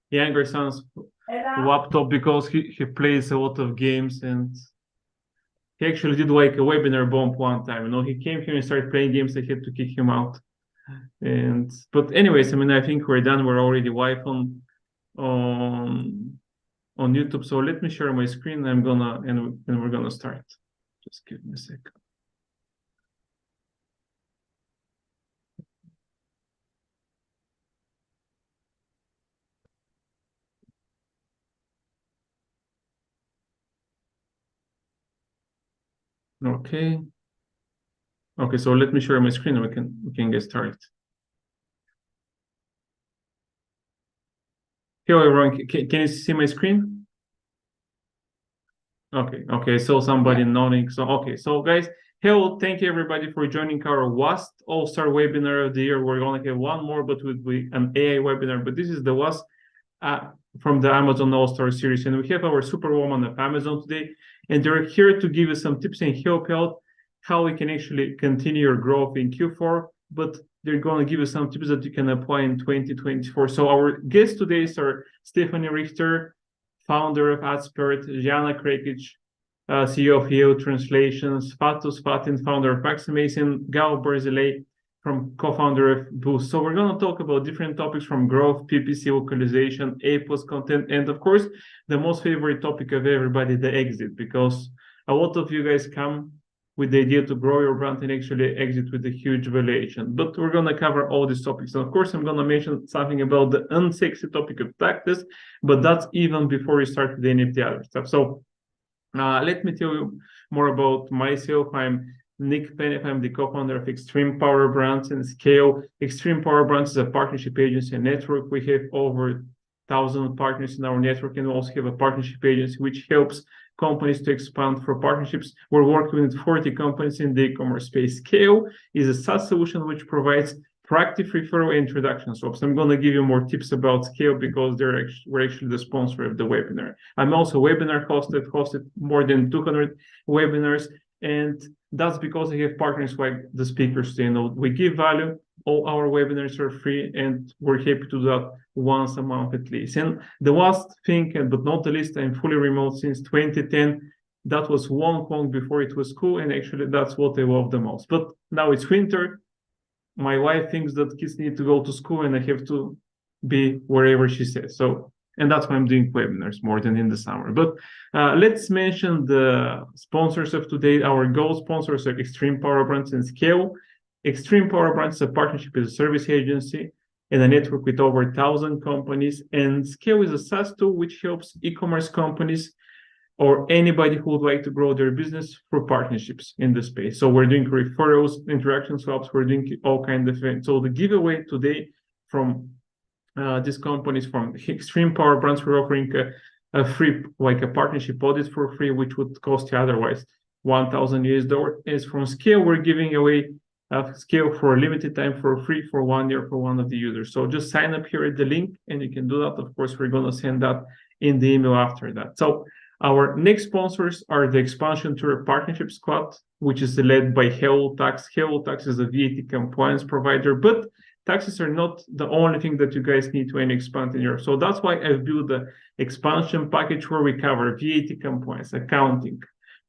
younger son's laptop because he plays a lot of games, and he actually did like a webinar bomb one time. You know, he came here and started playing games. I had to kick him out. But anyways, I mean, I think we're done. We're already live on YouTube. So let me share my screen. And we're gonna start. Just give me a second. Okay. Okay, so let me share my screen and we can get started. Hello everyone, can you see my screen? Okay, so somebody nodding. So okay, so guys, hello, thank you everybody for joining our last All-Star webinar of the year. We're gonna have one more, but with an AI webinar, but this is the last from the Amazon All-Star series. And we have our Superwoman of Amazon today, and they're here to give you some tips and help out how we can actually continue your growth in Q4, but they're going to give you some tips that you can apply in 2024. So our guests today are Stephanie Richter, founder of Adspert, Jana Krekic, CEO of EO Translations, Fatos Fatin, founder of Maxamaze, and Barzilay, co-founder of boosst. So we're going to talk about different topics from growth, PPC, localization, ACoS content, and of course, the most favorite topic of everybody, the exit, because a lot of you guys come with the idea to grow your brand and actually exit with a huge valuation. But we're going to cover all these topics. And of course, I'm going to mention something about the unsexy topic of taxes, but that's even before we start with any of the other stuff. So let me tell you more about myself. I'm Nick Penev. I'm the co-founder of Extreme Power Brands and Scale. Extreme Power Brands is a partnership agency and network. We have over 1,000 partners in our network, and we also have a partnership agency which helps companies to expand for partnerships. We're working with 40 companies in the e-commerce space. Scale is a SaaS solution which provides proactive referral introduction. So I'm going to give you more tips about Scale because we're actually the sponsor of the webinar. I'm also a webinar hosted more than 200 webinars, and that's because I have partners like the speakers. You know, we give value. All our webinars are free, and we're happy to do that once a month at least. And the last thing, but not the least, I'm fully remote since 2010. That was long before it was cool, and actually that's what I love the most. But now it's winter. My wife thinks that kids need to go to school, and I have to be wherever she says. So, and that's why I'm doing webinars more than in the summer. But let's mention the sponsors of today. Our gold sponsors are Extreme Power Brands and Scale. Extreme Power Brands is a partnership with a service agency and a network with over 1,000 companies. And Scale is a SaaS tool which helps e-commerce companies or anybody who would like to grow their business through partnerships in the space. So we're doing referrals, interaction swaps, we're doing all kinds of things. So the giveaway today from these companies, from Extreme Power Brands, we're offering a free, like a partnership audit for free, which would cost you otherwise $1,000. As from Scale, we're giving away Scale for a limited time for free for 1 year for one of the users. So just sign up here at the link and you can do that. Of course, we're going to send that in the email after that. So our next sponsors are the Expansion Tour Partnership Squad, which is led by Hello Tax. Hello Tax is a VAT compliance provider, but taxes are not the only thing that you guys need to expand in Europe. So that's why I've built the expansion package where we cover VAT compliance, accounting,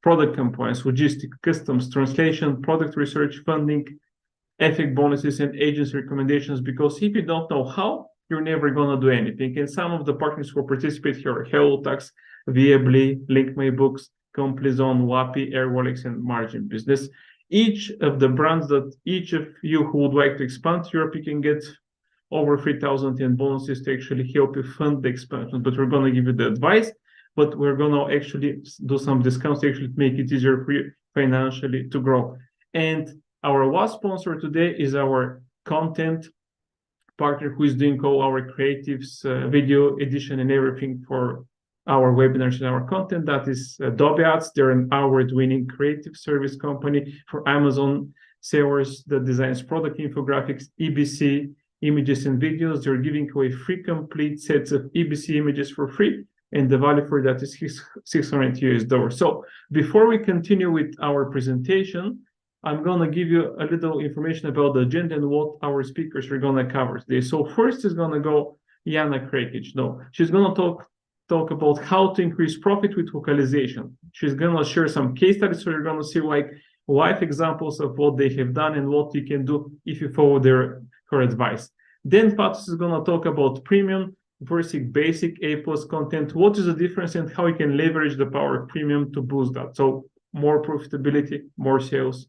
product compliance, logistics, customs, translation, product research, funding, ethic bonuses, and agency recommendations. Because if you don't know how, you're never going to do anything. And some of the partners who participate here are Hello Tax, Viably, Link My Books, Complizone, Wapi, Airwallex, and Margin Business. Each of the brands that each of you who would like to expand to Europe, you can get over 3,000 in bonuses to actually help you fund the expansion. But we're going to give you the advice, but we're going to actually do some discounts to actually make it easier for you financially to grow. And our last sponsor today is our content partner who is doing all our creatives, video edition and everything for our webinars and our content. That is Adobe Ads. They're an award-winning creative service company for Amazon sellers that designs product infographics, EBC images and videos. They're giving away free complete sets of EBC images for free, and the value for that is $600. So before we continue with our presentation, I'm going to give you a little information about the agenda and what our speakers are going to cover today. So first is going to go Jana Krekic. No, she's gonna talk about how to increase profit with localization. She's gonna share some case studies, so you're gonna see like live examples of what they have done and what you can do if you follow her advice. Then Fatos is gonna talk about premium versus basic ACoS content. What is the difference and how you can leverage the power of premium to boost that? So more profitability, more sales,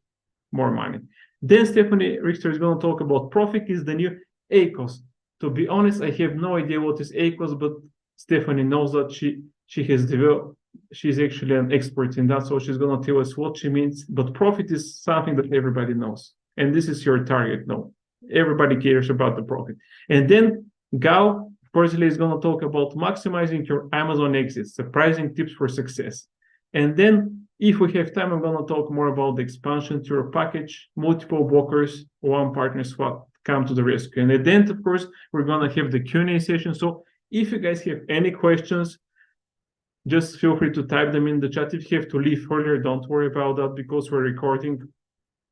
more money. Then Stephanie Richter is going to talk about profit is the new ACoS. To be honest, I have no idea what is ACoS, but Stephanie knows that she has developed. She's actually an expert in that, so she's going to tell us what she means. But profit is something that everybody knows, and this is your target. No, everybody cares about the profit. And then Gal Barzilay is going to talk about maximizing your Amazon exits, surprising tips for success. And then, if we have time, I'm going to talk more about the expansion to your package, multiple blockers, one partner swap, come to the rescue. And at the end, of course, we're going to have the Q&A session. So if you guys have any questions, just feel free to type them in the chat. If you have to leave earlier, don't worry about that because we're recording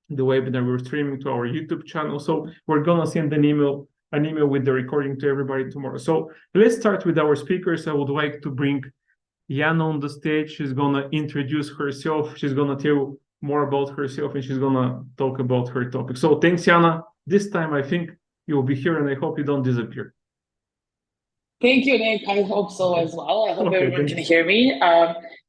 the webinar, we're streaming to our YouTube channel. So we're going to send an email with the recording to everybody tomorrow. So let's start with our speakers. I would like to bring Jana on the stage. She's going to introduce herself. She's going to tell more about herself and she's going to talk about her topic. So thanks, Jana. This time, I think you'll be here and I hope you don't disappear. Thank you, Nick. I hope so as well. I hope everyone can hear me.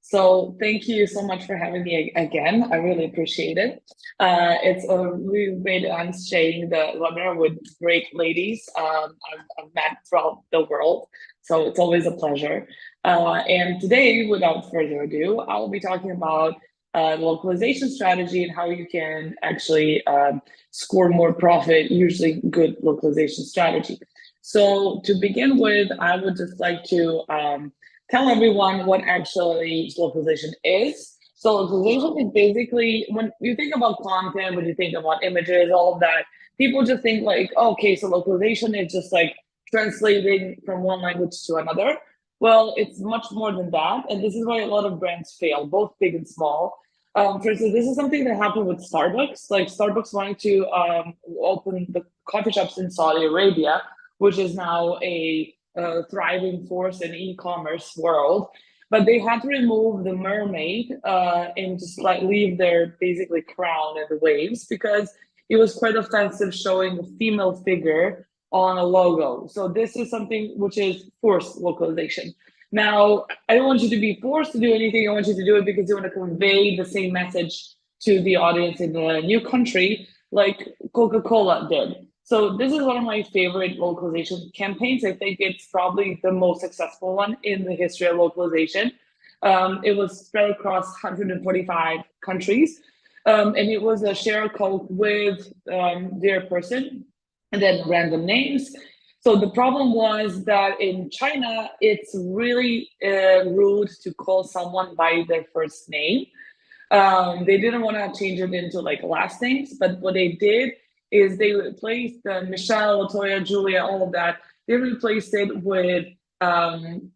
So thank you so much for having me again. I really appreciate it. It's a really great sharing the webinar with great ladies I've met throughout the world. So it's always a pleasure. And today, without further ado, I'll be talking about localization strategy and how you can actually score more profit, usually good localization strategy. So to begin with, I would just like to tell everyone what actually localization is. So localization is basically, when you think about content, when you think about images, all of that, people just think like, okay, so localization is just like translating from one language to another. Well, it's much more than that. And this is why a lot of brands fail, both big and small. For instance, this is something that happened with Starbucks. Like Starbucks wanted to open the coffee shops in Saudi Arabia, which is now a thriving force in e-commerce world. But they had to remove the mermaid and just like leave their basically crown and the waves because it was quite offensive showing a female figure on a logo. So this is something which is forced localization. Now, I don't want you to be forced to do anything. I want you to do it because you want to convey the same message to the audience in a new country like Coca-Cola did. So this is one of my favorite localization campaigns. I think it's probably the most successful one in the history of localization. It was spread across 145 countries. And it was a share code with their person and then random names. So the problem was that in China, it's really rude to call someone by their first name. They didn't want to change it into like last names, but what they did is they replaced Michelle, Latoya, Julia, all of that. They replaced it with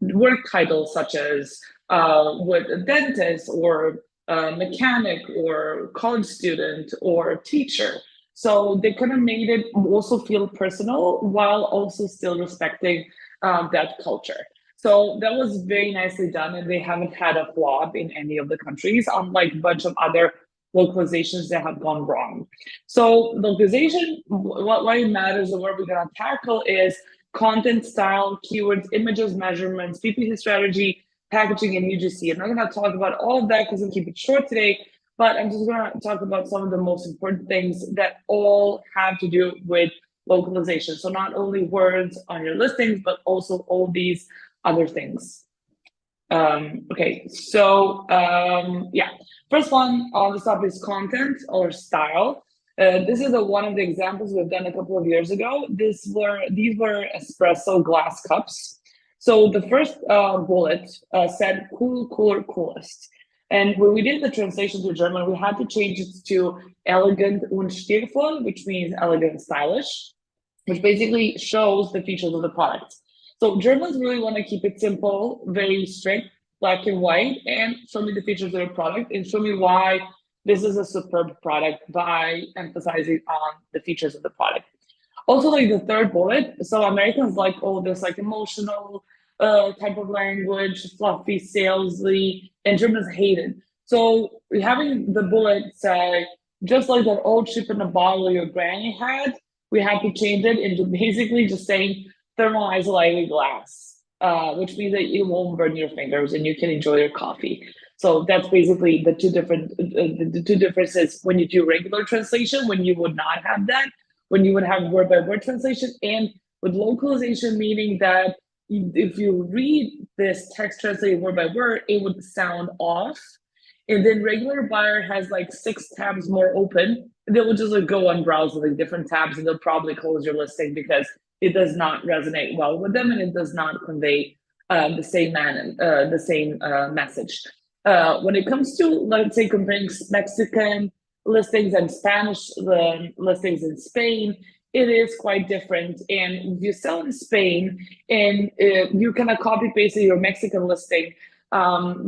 work titles such as with a dentist or a mechanic or college student or teacher. So they kind of made it also feel personal while also still respecting that culture. So that was very nicely done, and they haven't had a flop in any of the countries, unlike a bunch of other localizations that have gone wrong. So localization, why it matters and what we're going to tackle is content, style, keywords, images, measurements, PPC strategy, packaging, and UGC. I'm not going to talk about all of that because I'll keep it short today, but I'm just going to talk about some of the most important things that all have to do with localization. So not only words on your listings, but also all these other things. Okay, so yeah, first one on the top is content or style. This is one of the examples we've done a couple of years ago. These were espresso glass cups. So the first bullet said cool, cooler, coolest. And when we did the translation to German, we had to change it to elegant und stilvoll, which means elegant and stylish, which basically shows the features of the product. So Germans really want to keep it simple, very strict, black and white, and show me the features of their product and show me why this is a superb product by emphasizing on the features of the product. Also, like the third bullet, so Americans like, oh, this like emotional type of language, fluffy, salesy, and Germans hate it. So having the bullet say, just like that old chip in a bottle your granny had, we had to change it into basically just saying thermal isolated glass, which means that it won't burn your fingers and you can enjoy your coffee. So that's basically the two differences when you do regular translation, when you would not have that, when you would have word by word translation, and with localization, meaning that if you read this text translated word by word, it would sound off. And then regular buyer has like 6 tabs more open. They will just like go and browse like different tabs, and they'll probably close your listing because it does not resonate well with them and it does not convey the same message. When it comes to, let's say, comparing Mexican listings and Spanish listings in Spain, it is quite different. And if you sell in Spain and you kind of copy paste your Mexican listing,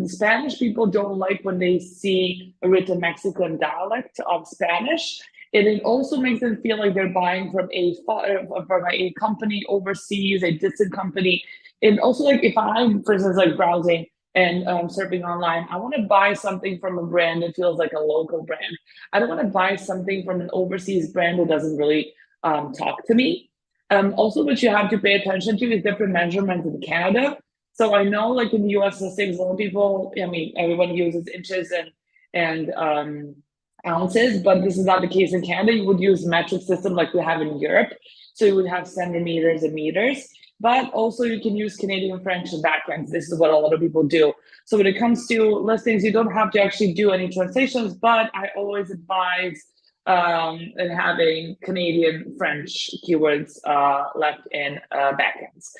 Spanish people don't like when they see a written Mexican dialect of Spanish. And it also makes them feel like they're buying from a company overseas, a distant company. And also, like if I'm, for instance, like browsing and surfing online, I want to buy something from a brand that feels like a local brand. I don't want to buy something from an overseas brand that doesn't really talk to me. Also, what you have to pay attention to is different measurements in Canada. So I know, like in the US listings, a lot of people, I mean, everyone uses inches and ounces, but this is not the case in Canada. You would use metric system like we have in Europe. So you would have centimeters and meters, but also you can use Canadian French and backends. This is what a lot of people do. So when it comes to listings, you don't have to actually do any translations, but I always advise and having Canadian French keywords left in backends.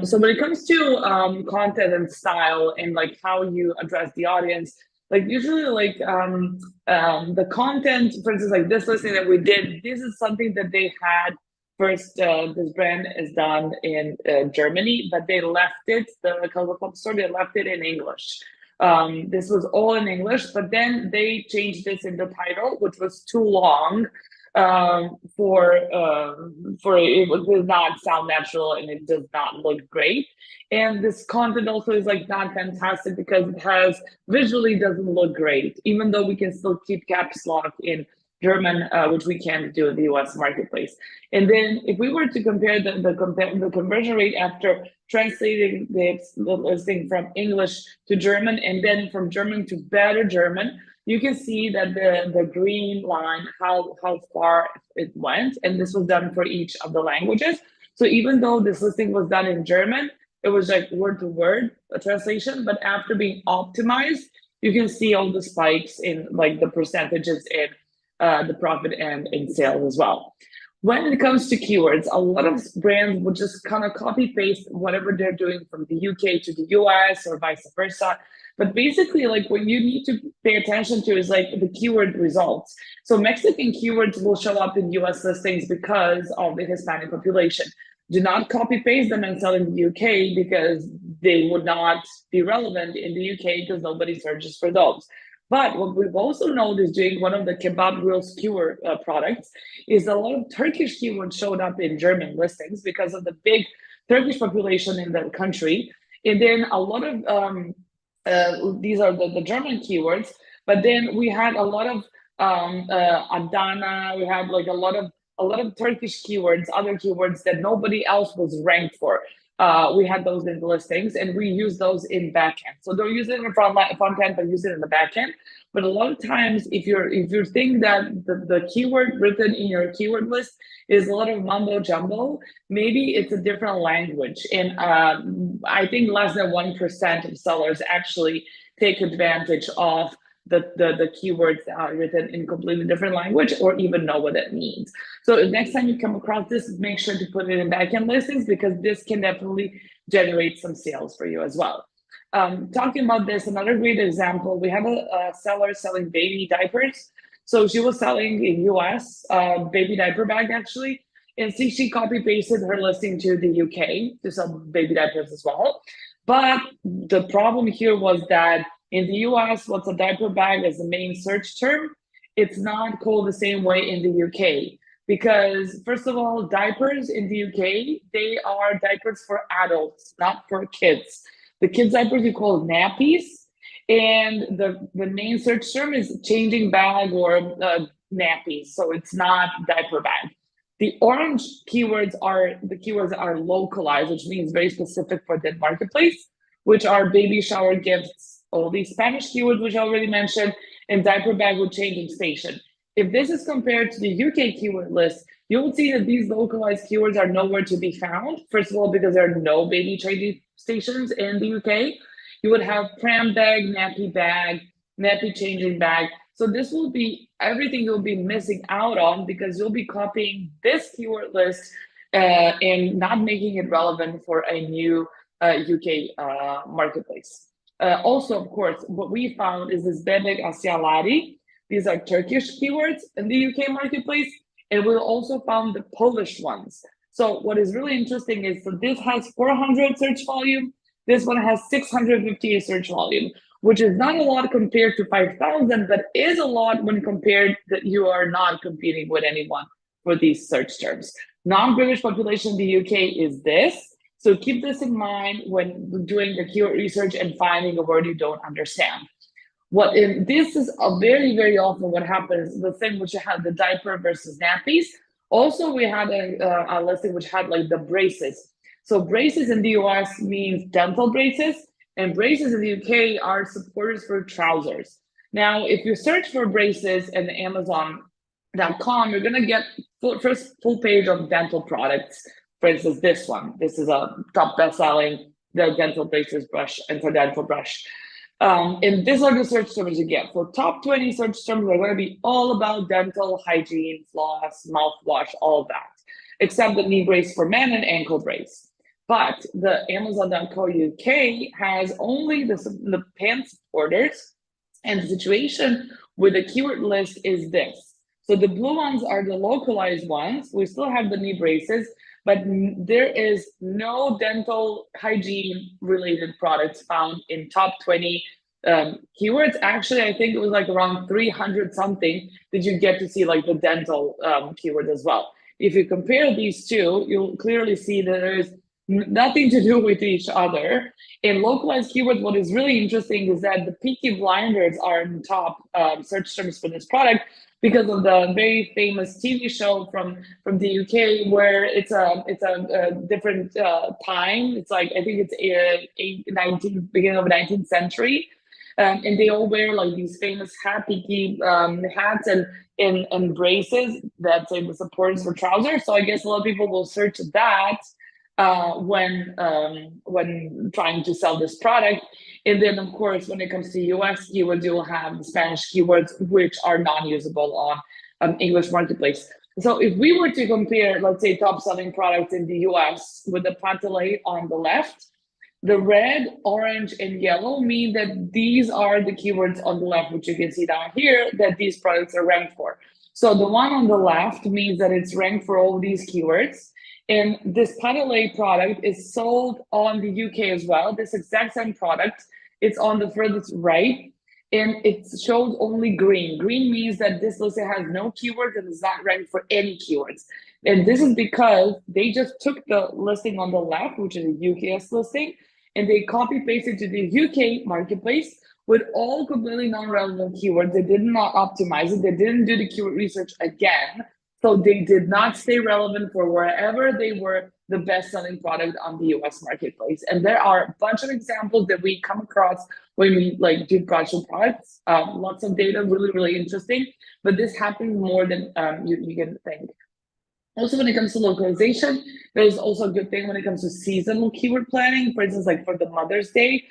So when it comes to content and style and like how you address the audience, like usually like the content, for instance, like this listing that we did, this is something that they had first. This brand is done in Germany, but they left it, the Color Club store, they left it in English. This was all in English, but then they changed this in the title, which was too long for it does not sound natural and it does not look great. And this content also is like not fantastic because it has visually doesn't look great, even though we can still keep caps lock in German, which we can't do in the US marketplace. And then if we were to compare the conversion rate after translating the listing from English to German and then from German to better German, you can see that the green line, how far it went. And this was done for each of the languages. So even though this listing was done in German, it was like word to word translation, but after being optimized, you can see all the spikes in like the percentages in the profit and in sales as well. When it comes to keywords, a lot of brands will just kind of copy paste whatever they're doing from the UK to the US or vice versa. But basically, like what you need to pay attention to is like the keyword results. So Mexican keywords will show up in US listings because of the Hispanic population. Do not copy paste them and sell in the UK because they would not be relevant in the UK because nobody searches for those. But what we've also noticed doing one of the kebab grills keyword products is a lot of Turkish keywords showed up in German listings because of the big Turkish population in the country. And then a lot of these are the German keywords, but then we had a lot of Adana, we had like a lot of Turkish keywords, other keywords that nobody else was ranked for. We had those in the listings and we use those in backend. So don't use it in the front end, but use it in the backend. But a lot of times, if you think that the keyword written in your keyword list is a lot of mumbo jumbo, maybe it's a different language. And I think less than 1% of sellers actually take advantage of the keywords that are written in completely different language or even know what that means. So next time you come across this, make sure to put it in backend listings because this can definitely generate some sales for you as well. Talking about this, another great example, we have a seller selling baby diapers. So she was selling in US, baby diaper bag actually, and she copy pasted her listing to the UK to sell baby diapers as well. But the problem here was that in the US, what's a diaper bag is the main search term. It's not called the same way in the UK. because first of all, diapers in the UK, they are diapers for adults, not for kids. The kids diapers we call nappies, and the main search term is changing bag or nappies, so it's not diaper bag. The orange keywords are localized, which means very specific for that marketplace, which are baby shower gifts, all these Spanish keywords, which I already mentioned, and diaper bag with changing station. If this is compared to the UK keyword list, you will see that these localized keywords are nowhere to be found. First of all, because there are no baby changing stations in the UK. You would have pram bag, nappy changing bag. So this will be everything you'll be missing out on because you'll be copying this keyword list and not making it relevant for a new UK marketplace. Also, of course, what we found is this bebek asialari. These are Turkish keywords in the UK marketplace, and we also found the Polish ones. So what is really interesting is that this has 400 search volume. This one has 658 search volume, which is not a lot compared to 5,000, but is a lot when compared that you are not competing with anyone for these search terms. Non-British population in the UK is this. So keep this in mind when doing the keyword research and finding a word you don't understand. This is a very, very often what happens, the thing which you had the diaper versus nappies. Also, we had a listing which had like the braces. So braces in the US means dental braces, and braces in the UK are supporters for trousers. Now, if you search for braces in Amazon.com, you're gonna get first full page of dental products. For instance, this one. This is a top best-selling the dental braces brush and for dental brush. And these are the search terms you get. For top 20 search terms, are going to be all about dental hygiene, floss, mouthwash, all of that, except the knee brace for men and ankle brace. But the Amazon.co UK has only the pants orders, and the situation with the keyword list is this. So the blue ones are the localized ones. We still have the knee braces, but there is no dental hygiene related products found in top 20 keywords. Actually, I think it was like around 300 something that you get to see like the dental keyword as well. If you compare these two, you'll clearly see that there is nothing to do with each other. In localized keywords, what is really interesting is that the Peaky Blinders are in top search terms for this product, because of the very famous TV show from the UK, where it's a different time. It's like, I think it's beginning of the 19th century, and they all wear like these famous happy hats and braces that say the supporters for trousers. So I guess a lot of people will search that when trying to sell this product. And then, of course, when it comes to US keywords, you will have the Spanish keywords, which are non-usable on English marketplace. So if we were to compare, let's say, top selling products in the US with the Barzilay on the left, the red, orange, and yellow mean that these are the keywords on the left, which you can see down here, that these products are ranked for. So the one on the left means that it's ranked for all these keywords. And this Barzilay product is sold on the UK as well. This exact same product, it's on the furthest right, and it shows only green. Green means that this listing has no keywords and is not ranked for any keywords. And this is because they just took the listing on the left, which is a UKS listing, and they copy pasted to the UK marketplace with all completely non-relevant keywords. They did not optimize it. They didn't do the keyword research again. So they did not stay relevant for wherever they were the best-selling product on the US marketplace. And there are a bunch of examples that we come across when we like do production products. Lots of data, really, really interesting. But this happens more than you can think. Also, when it comes to localization, there's also a good thing when it comes to seasonal keyword planning. For instance, like for the Mother's Day,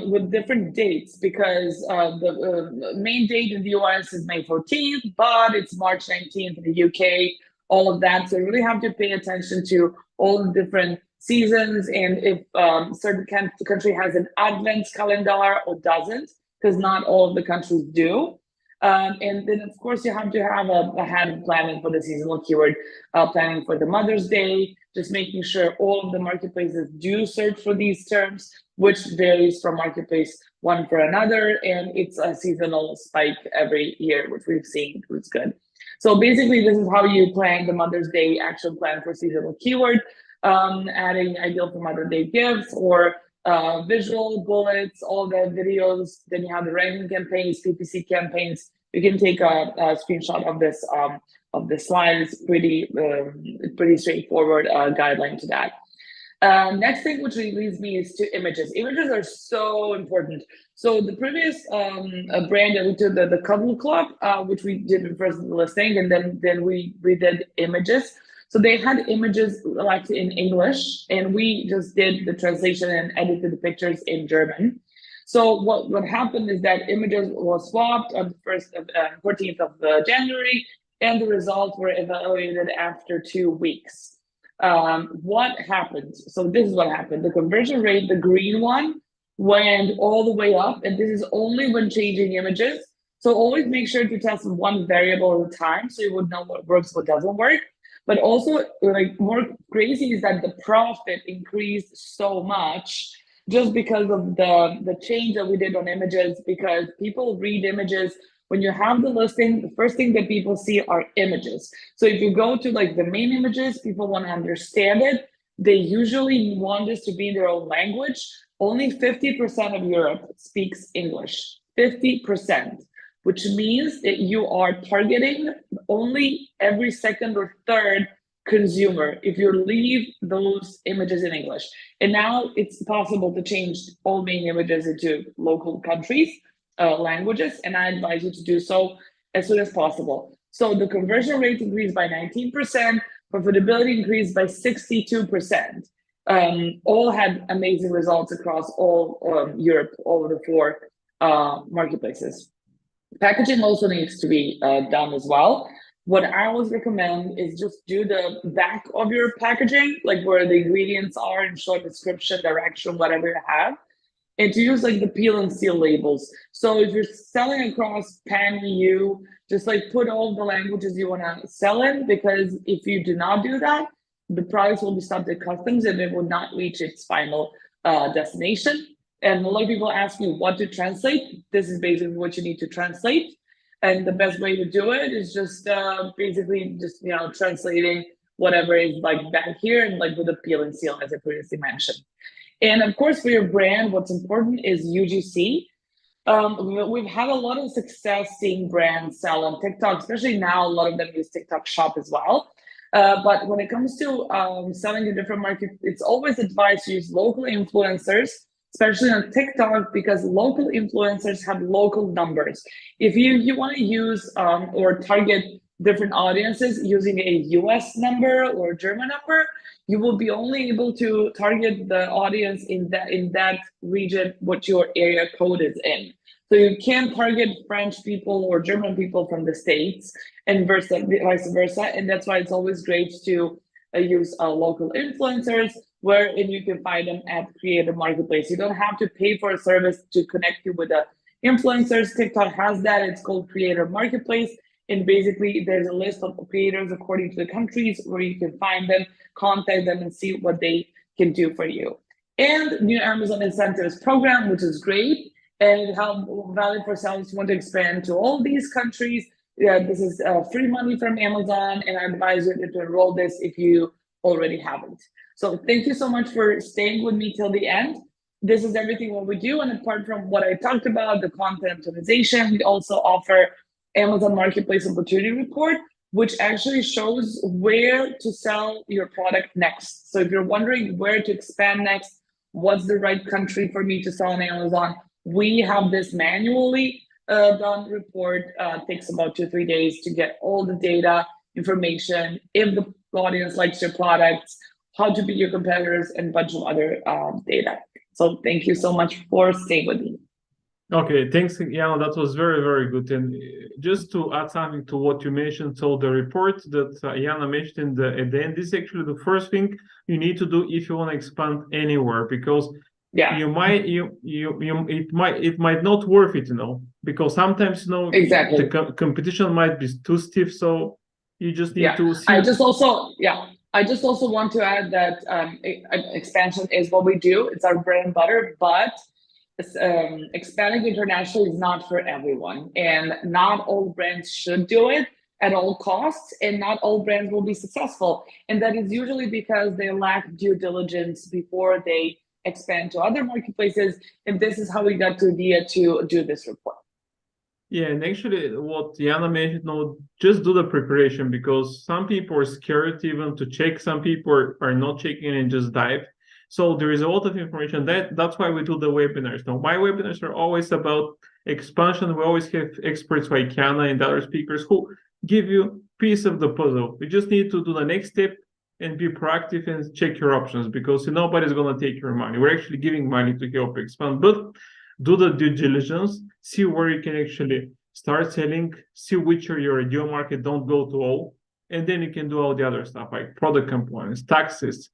with different dates, because the main date in the US is May 14th, but it's March 19th in the UK, all of that. So you really have to pay attention to all the different seasons, and if certain country has an advent calendar or doesn't, because not all of the countries do. And then, of course, you have to have a hand planning for the seasonal keyword, planning for the Mother's Day, just making sure all of the marketplaces do search for these terms, which varies from marketplace one for another. And it's a seasonal spike every year, which we've seen, which is good. So basically, this is how you plan the Mother's Day action plan for seasonal keyword, adding ideal for Mother's Day gifts or visual bullets, all the videos. Then you have the ranking campaigns, PPC campaigns. You can take a screenshot of this slide. It's pretty straightforward guideline to that. Next thing which leads me is to images. Images are so important. So the previous brand that we did, the Cuddle Club, which we did first the listing, and then we did images. So they had images like in English, and we just did the translation and edited the pictures in German. So what happened is that images was swapped on the 14th of January, and the results were evaluated after 2 weeks. What happened? So this is what happened. The conversion rate, the green one, went all the way up, and this is only when changing images. So always make sure to test one variable at a time so you would know what works, what doesn't work. But also, like, more crazy is that the profit increased so much just because of the change that we did on images, because people read images. When you have the listing, the first thing that people see are images. So if you go to like the main images, people want to understand it. They usually want this to be in their own language. Only 50% of Europe speaks English, 50%, which means that you are targeting only every second or third consumer if you leave those images in English. And now it's possible to change all main images into local countries. Languages, and I advise you to do so as soon as possible. So the conversion rate increased by 19%, profitability increased by 62%. All had amazing results across all Europe, all of the 4 marketplaces. Packaging also needs to be done as well. What I always recommend is just do the back of your packaging, like where the ingredients are, and short description, direction, whatever you have. And to use like the peel and seal labels. So if you're selling across pan EU, just like put all the languages you want to sell in, because if you do not do that, the price will be stopped at customs and it will not reach its final destination. And a lot of people ask me what to translate. This is basically what you need to translate. And the best way to do it is just basically just, translating whatever is like back here and like with a peel and seal, as I previously mentioned. And of course, for your brand, what's important is UGC. We've had a lot of success seeing brands sell on TikTok, especially now a lot of them use TikTok Shop as well. But when it comes to selling in different markets, it's always advised to use local influencers, especially on TikTok, because local influencers have local numbers. If you want to use or target different audiences using a US number or German number, you will be only able to target the audience in that region what your area code is in. So you can't target French people or German people from the States and vice versa. And that's why it's always great to use local influencers, wherein you can find them at Creator Marketplace. You don't have to pay for a service to connect you with the influencers. TikTok has that. It's called Creator Marketplace. And basically, there's a list of creators according to the countries where you can find them, contact them, and see what they can do for you. And new Amazon Incentives program, which is great, and how valid for sellers who want to expand to all these countries. This is free money from Amazon, and I advise you to enroll this if you already haven't. So thank you so much for staying with me till the end. This is everything what we do, and apart from what I talked about, the content optimization, we also offer Amazon Marketplace Opportunity Report, which actually shows where to sell your product next. So if you're wondering where to expand next, what's the right country for me to sell on Amazon, we have this manually done report. Takes about 2-3 days to get all the data, information, if the audience likes your products, how to beat your competitors, and a bunch of other data. So thank you so much for staying with me. Okay, thanks, Jana. That was very, very good. And just to add something to what you mentioned, so the report that Jana mentioned at the end, this is actually the first thing you need to do if you want to expand anywhere, because it might not worth it, because sometimes exactly the competition might be too stiff. So you just need to see. I just also want to add that expansion is what we do. It's our bread and butter, but expanding internationally is not for everyone, and not all brands should do it. at all costs, and not all brands will be successful. And that is usually because they lack due diligence before they expand to other marketplaces. And this is how we got to the idea to do this report. Yeah, and actually what Jana mentioned, no, just do the preparation, because some people are scared even to check. Some people are not checking and just dive. So there is a lot of information. That's why we do the webinars. Now, my webinars are always about expansion. We always have experts like Jana and other speakers who give you piece of the puzzle. You just need to do the next step and be proactive and check your options, because nobody's going to take your money. We're actually giving money to help expand, but do the due diligence, see where you can actually start selling, see which are your ideal market, don't go to all, and then you can do all the other stuff like product compliance, taxes,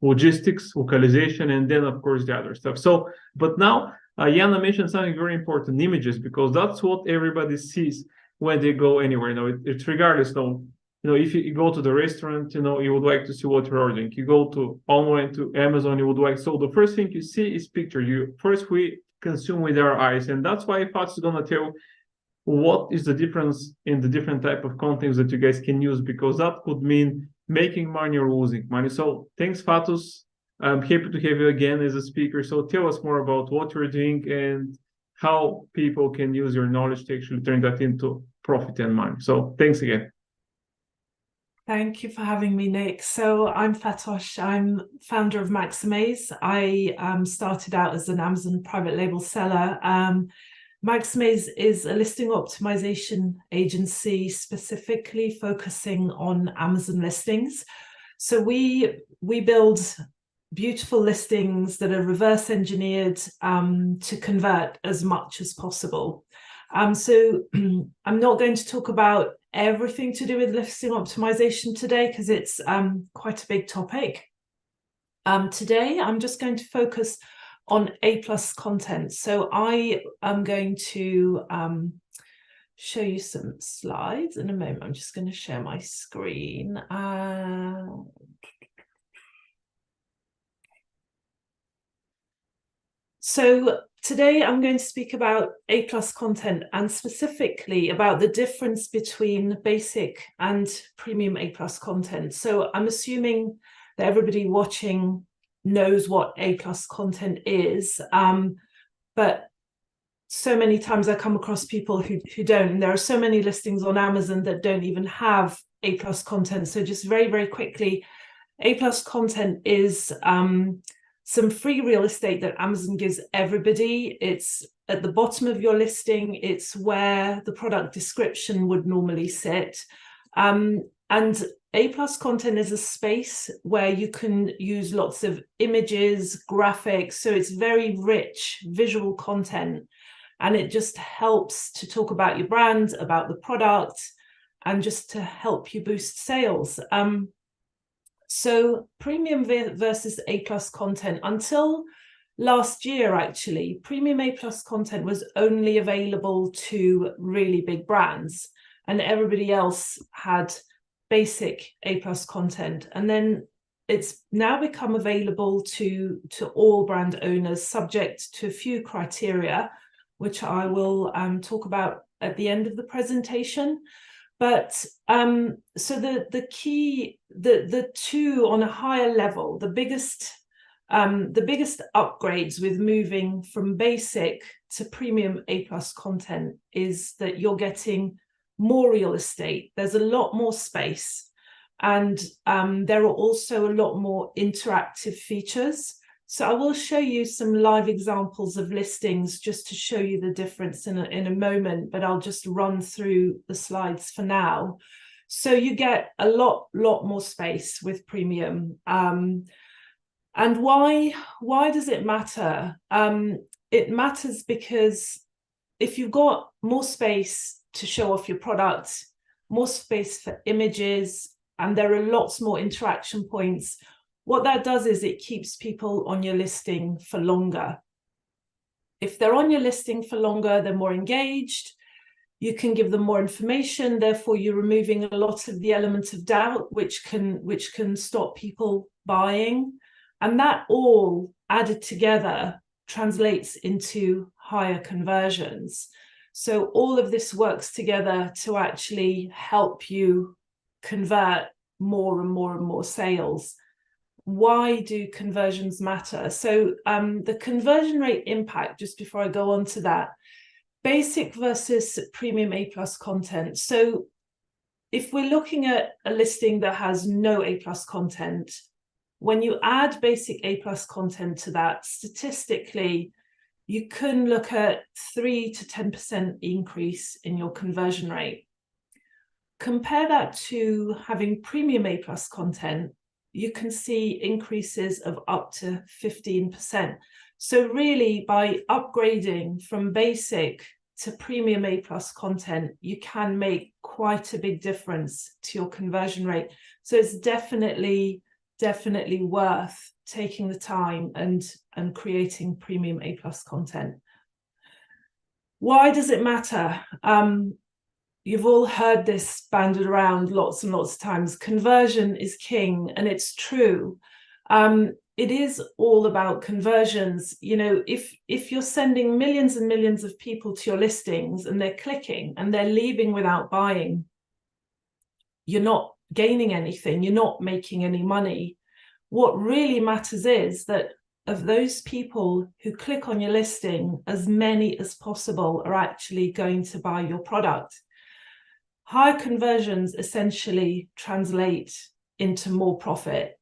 logistics, localization, and then of course the other stuff. So, but now Jana mentioned something very important: images, because that's what everybody sees when they go anywhere. It's regardless. If you go to the restaurant, you would like to see what you're ordering. You go to online to Amazon, you would like. So the first thing you see is picture. We consume with our eyes, and that's why Fatos is gonna tell what is the difference in the different type of contents that you guys can use, because that could mean making money or losing money. So thanks, Fatos. I'm happy to have you again as a speaker. So tell us more about what you're doing and how people can use your knowledge to actually turn that into profit and money. So thanks again. Thank you for having me, Nick. So I'm Fatos. I'm founder of Maxamaze. I started out as an Amazon private label seller. Maxamaze is a listing optimization agency specifically focusing on Amazon listings. So we build beautiful listings that are reverse engineered to convert as much as possible. So I'm not going to talk about everything to do with listing optimization today, because it's quite a big topic. Today, I'm just going to focus on A+ content. So I am going to show you some slides in a moment. I'm just going to share my screen. So today I'm going to speak about A+ content, and specifically about the difference between basic and premium A+ content. So I'm assuming that everybody watching knows what A+ content is, but so many times I come across people who don't, and there are so many listings on Amazon that don't even have A+ content. So just very, very quickly, A+ content is some free real estate that Amazon gives everybody. It's at the bottom of your listing. It's where the product description would normally sit. And A+ content is a space where you can use lots of images, graphics. So it's very rich visual content. And it just helps to talk about your brand, about the product, and just to help you boost sales. So premium versus A+ content. Until last year, actually, premium A+ content was only available to really big brands, and everybody else had basic A+ content. And then it's now become available to all brand owners, subject to a few criteria, which I will talk about at the end of the presentation. But so the key, the two on a higher level, the biggest upgrades with moving from basic to premium A+ content is that you're getting more real estate. There's a lot more space, and there are also a lot more interactive features. So I will show you some live examples of listings just to show you the difference in a moment, but I'll just run through the slides for now. So you get a lot more space with premium. And why does it matter? It matters because if you've got more space to show off your product, more space for images, and there are lots more interaction points, what that does is it keeps people on your listing for longer. If they're on your listing for longer, they're more engaged. You can give them more information. Therefore, you're removing a lot of the element of doubt, which can stop people buying. And that all added together translates into higher conversions. So all of this works together to actually help you convert more and more and more sales. Why do conversions matter? So the conversion rate impact, just before I go on to that, basic versus premium A+ content. So if we're looking at a listing that has no A+ content, when you add basic A+ content to that, statistically, you can look at 3 to 10% increase in your conversion rate. Compare that to having premium A+ content, you can see increases of up to 15%. So really, by upgrading from basic to premium A+ content, you can make quite a big difference to your conversion rate. So it's definitely worth taking the time and creating premium A+ content. Why does it matter? You've all heard this banded around lots and lots of times. Conversion is king, and it's true. It is all about conversions. You know, if you're sending millions and millions of people to your listings and they're clicking and they're leaving without buying, you're not gaining anything, you're not making any money. What really matters is that of those people who click on your listing, as many as possible are actually going to buy your product. High conversions essentially translate into more profit.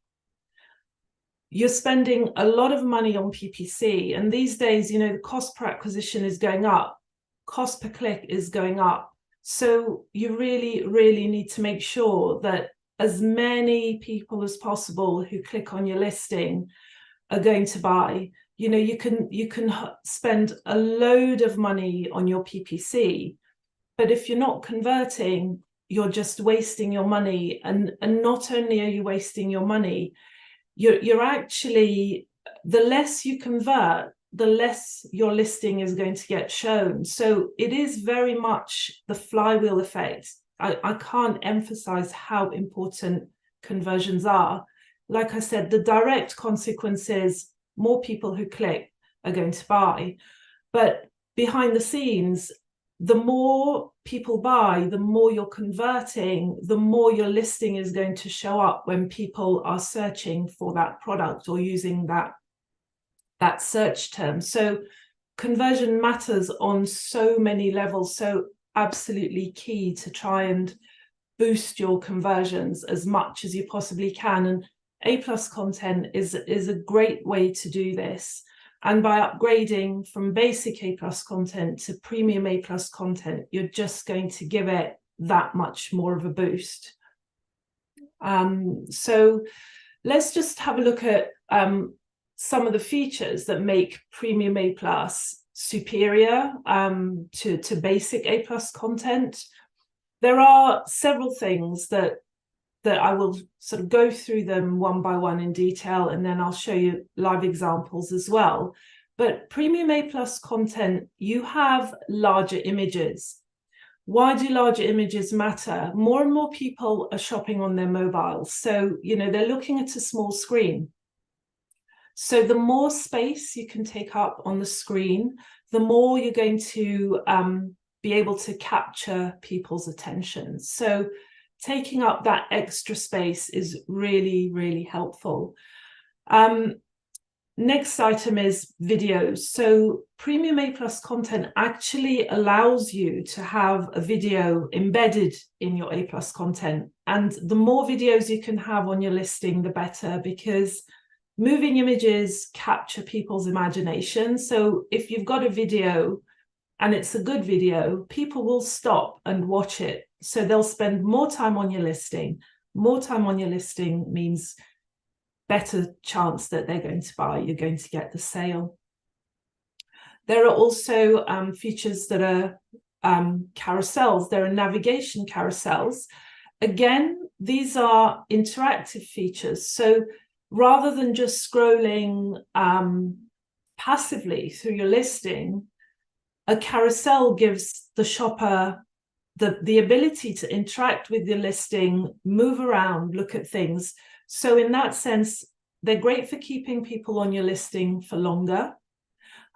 You're spending a lot of money on PPC, and these days, you know, the cost per acquisition is going up, cost per click is going up. So you really need to make sure that as many people as possible who click on your listing are going to buy. You know, you can spend a load of money on your PPC, but if you're not converting, you're just wasting your money. And not only are you wasting your money, you're actually, the less you convert, the less your listing is going to get shown. So it is very much the flywheel effect. I can't emphasize how important conversions are. Like I said, the direct consequence is more people who click are going to buy. But behind the scenes, the more people buy, the more you're converting, the more your listing is going to show up when people are searching for that product or using that search term. So conversion matters on so many levels. So absolutely key to try and boost your conversions as much as you possibly can. And A+ content is a great way to do this. And by upgrading from basic A+ content to premium A+ content, you're just going to give it that much more of a boost. So let's just have a look at some of the features that make premium A+ superior to basic A+ content. There are several things that I will sort of go through them one by one in detail, and then I'll show you live examples as well. But premium A+ content, you have larger images. Why do larger images matter? More and more people are shopping on their mobiles. So, you know, they're looking at a small screen. So the more space you can take up on the screen, the more you're going to be able to capture people's attention. So taking up that extra space is really helpful. Next item is videos. So premium A+ content actually allows you to have a video embedded in your A+ content. And the more videos you can have on your listing, the better, because moving images capture people's imagination. So if you've got a video and it's a good video, people will stop and watch it. So they'll spend more time on your listing. More time on your listing means better chance that they're going to buy. You're going to get the sale. There are also features that are carousels. There are navigation carousels. Again, these are interactive features. So rather than just scrolling passively through your listing, a carousel gives the shopper the ability to interact with your listing, move around, look at things. So in that sense, they're great for keeping people on your listing for longer.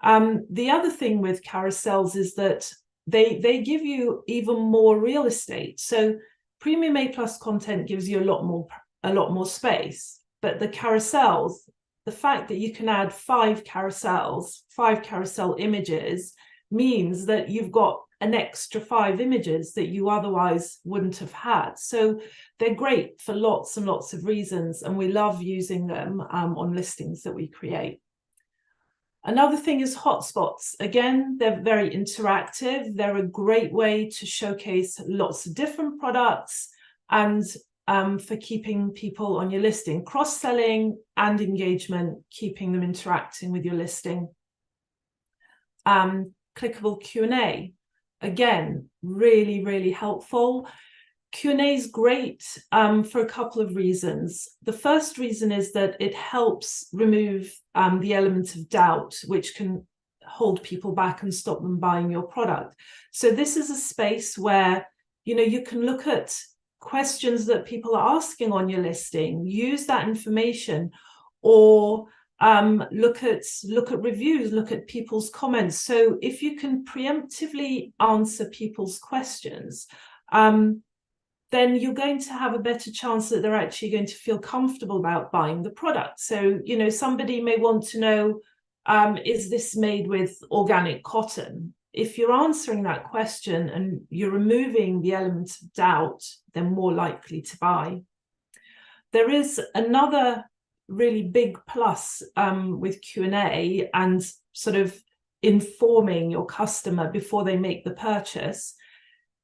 The other thing with carousels is that they give you even more real estate. So premium A+ content gives you a lot more space, but the carousels, the fact that you can add 5 carousel images means that you've got an extra 5 images that you otherwise wouldn't have had. So they're great for lots and lots of reasons, and we love using them on listings that we create. Another thing is hotspots. Again, they're very interactive. They're a great way to showcase lots of different products and for keeping people on your listing, cross-selling and engagement, keeping them interacting with your listing. Clickable Q&A, again, really, really helpful. Q&A is great for a couple of reasons. The first reason is that it helps remove the element of doubt, which can hold people back and stop them buying your product. So this is a space where, you can look at questions that people are asking on your listing, use that information, or look at reviews, look at people's comments. So if you can preemptively answer people's questions, then you're going to have a better chance that they're actually going to feel comfortable about buying the product. So, somebody may want to know, is this made with organic cotton? If you're answering that question and you're removing the element of doubt, they're more likely to buy. There is another really big plus with Q&A and sort of informing your customer before they make the purchase.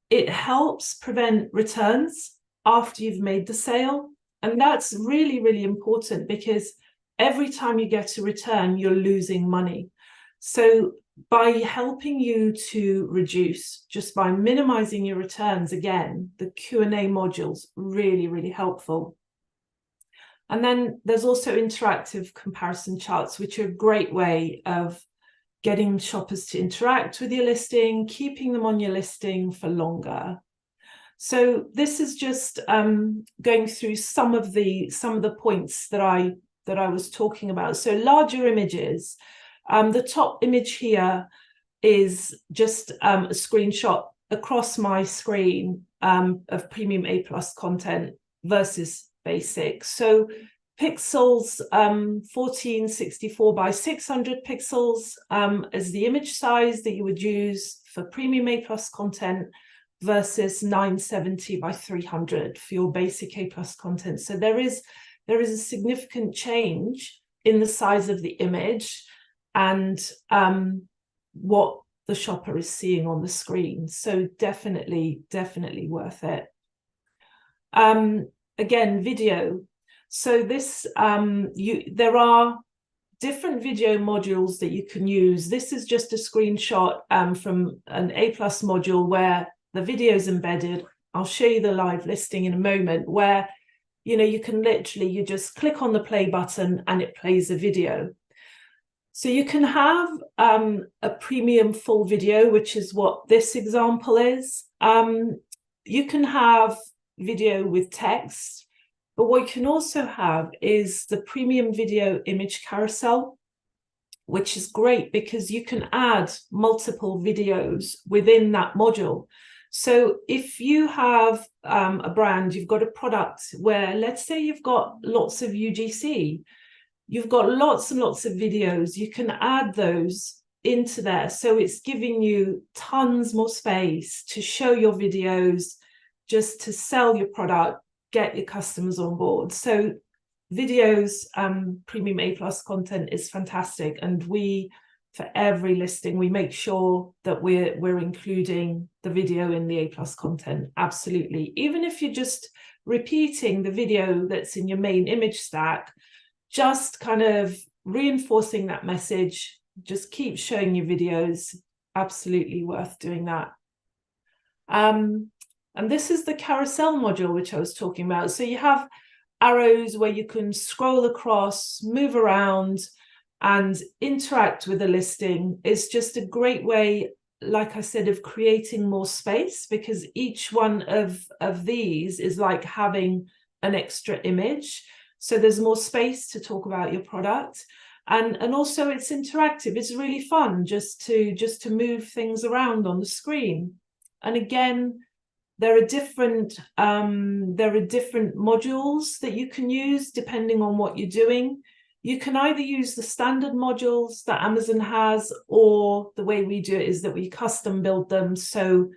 It helps prevent returns after you've made the sale. And that's really, really important, because every time you get a return, you're losing money. So by helping you to reduce, just by minimizing your returns, again, the Q&A module's really, really helpful. And then there's also interactive comparison charts, which are a great way of getting shoppers to interact with your listing, keeping them on your listing for longer. So this is just going through some of the points that I was talking about. So larger images. The top image here is just a screenshot across my screen of premium A+ content versus basic. So pixels, 1464 by 600 pixels as the image size that you would use for premium A+ content versus 970 by 300 for your basic A+ content. So there is a significant change in the size of the image and what the shopper is seeing on the screen. So definitely worth it. Again, video. So this, there are different video modules that you can use. This is just a screenshot from an A+ module where the video is embedded. I'll show you the live listing in a moment, where you can literally, you just click on the play button and it plays a video. So you can have a premium full video, which is what this example is. You can have video with text, but what you can also have is the premium video image carousel, which is great because you can add multiple videos within that module. So if you have a brand, you've got a product where, let's say you've got lots of UGC, you've got lots and lots of videos, you can add those into there. So it's giving you tons more space to show your videos, just to sell your product, get your customers on board. So videos, premium A+ content is fantastic. And for every listing, we make sure that we're including the video in the A+ content. Absolutely. Even if you're just repeating the video that's in your main image stack, just kind of reinforcing that message, just keep showing your videos. Absolutely worth doing that. And this is the carousel module, which I was talking about. So you have arrows where you can scroll across, move around, and interact with the listing. It's just a great way, like I said, of creating more space, because each one of these is like having an extra image. So there's more space to talk about your product. And also it's interactive. It's really fun just to move things around on the screen. And again, there are different modules that you can use depending on what you're doing. You can either use the standard modules that Amazon has, or the way we do it is that we custom build them. So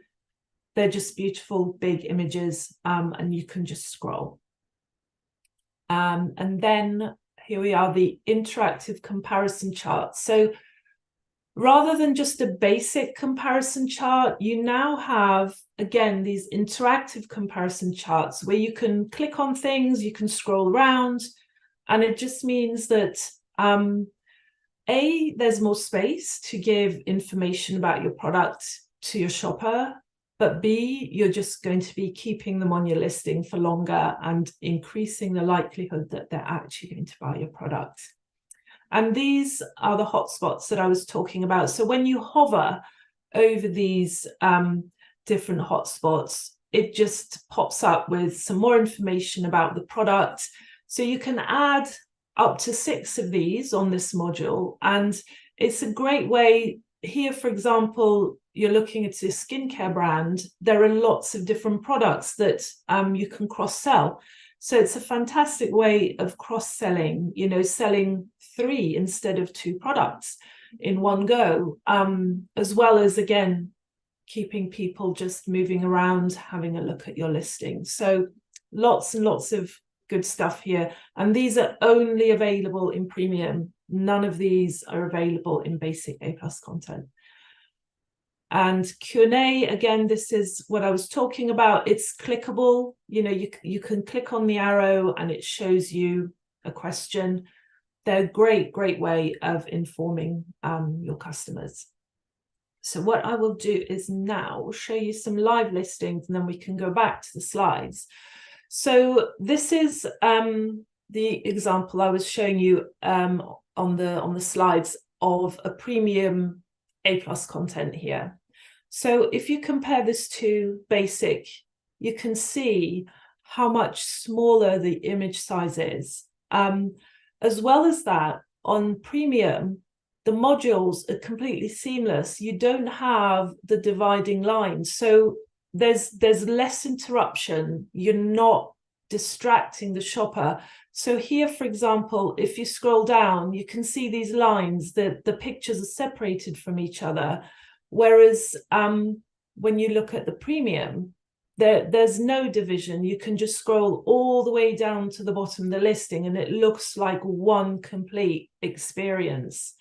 they're just beautiful big images, and you can just scroll. And then here we are, the interactive comparison chart. So rather than just a basic comparison chart, you now have, again, these interactive comparison charts where you can click on things, you can scroll around, and it just means that A, there's more space to give information about your product to your shopper, but B, you're just going to be keeping them on your listing for longer and increasing the likelihood that they're actually going to buy your product. And these are the hotspots that I was talking about. So when you hover over these different hotspots, it just pops up with some more information about the product. So you can add up to 6 of these on this module. And it's a great way. Here, for example, you're looking at a skincare brand. There are lots of different products that you can cross-sell. So it's a fantastic way of cross-selling, you know, selling 3 instead of 2 products in one go, as well as, again, keeping people just moving around, having a look at your listing. So lots and lots of good stuff here. And these are only available in premium. None of these are available in basic A+ content. And Q&A, again, this is what I was talking about. It's clickable. You know, you can click on the arrow and it shows you a question. They're a great way of informing your customers. So what I will do is now show you some live listings, and then we can go back to the slides. So this is the example I was showing you on the slides of a premium A+ content here. So if you compare this to basic, you can see how much smaller the image size is. As well as that, on premium, the modules are completely seamless. You don't have the dividing lines. So there's less interruption. You're not distracting the shopper. So here, for example, if you scroll down, you can see these lines, that the pictures are separated from each other. Whereas when you look at the premium, there's no division. You can just scroll all the way down to the bottom of the listing and it looks like one complete experience.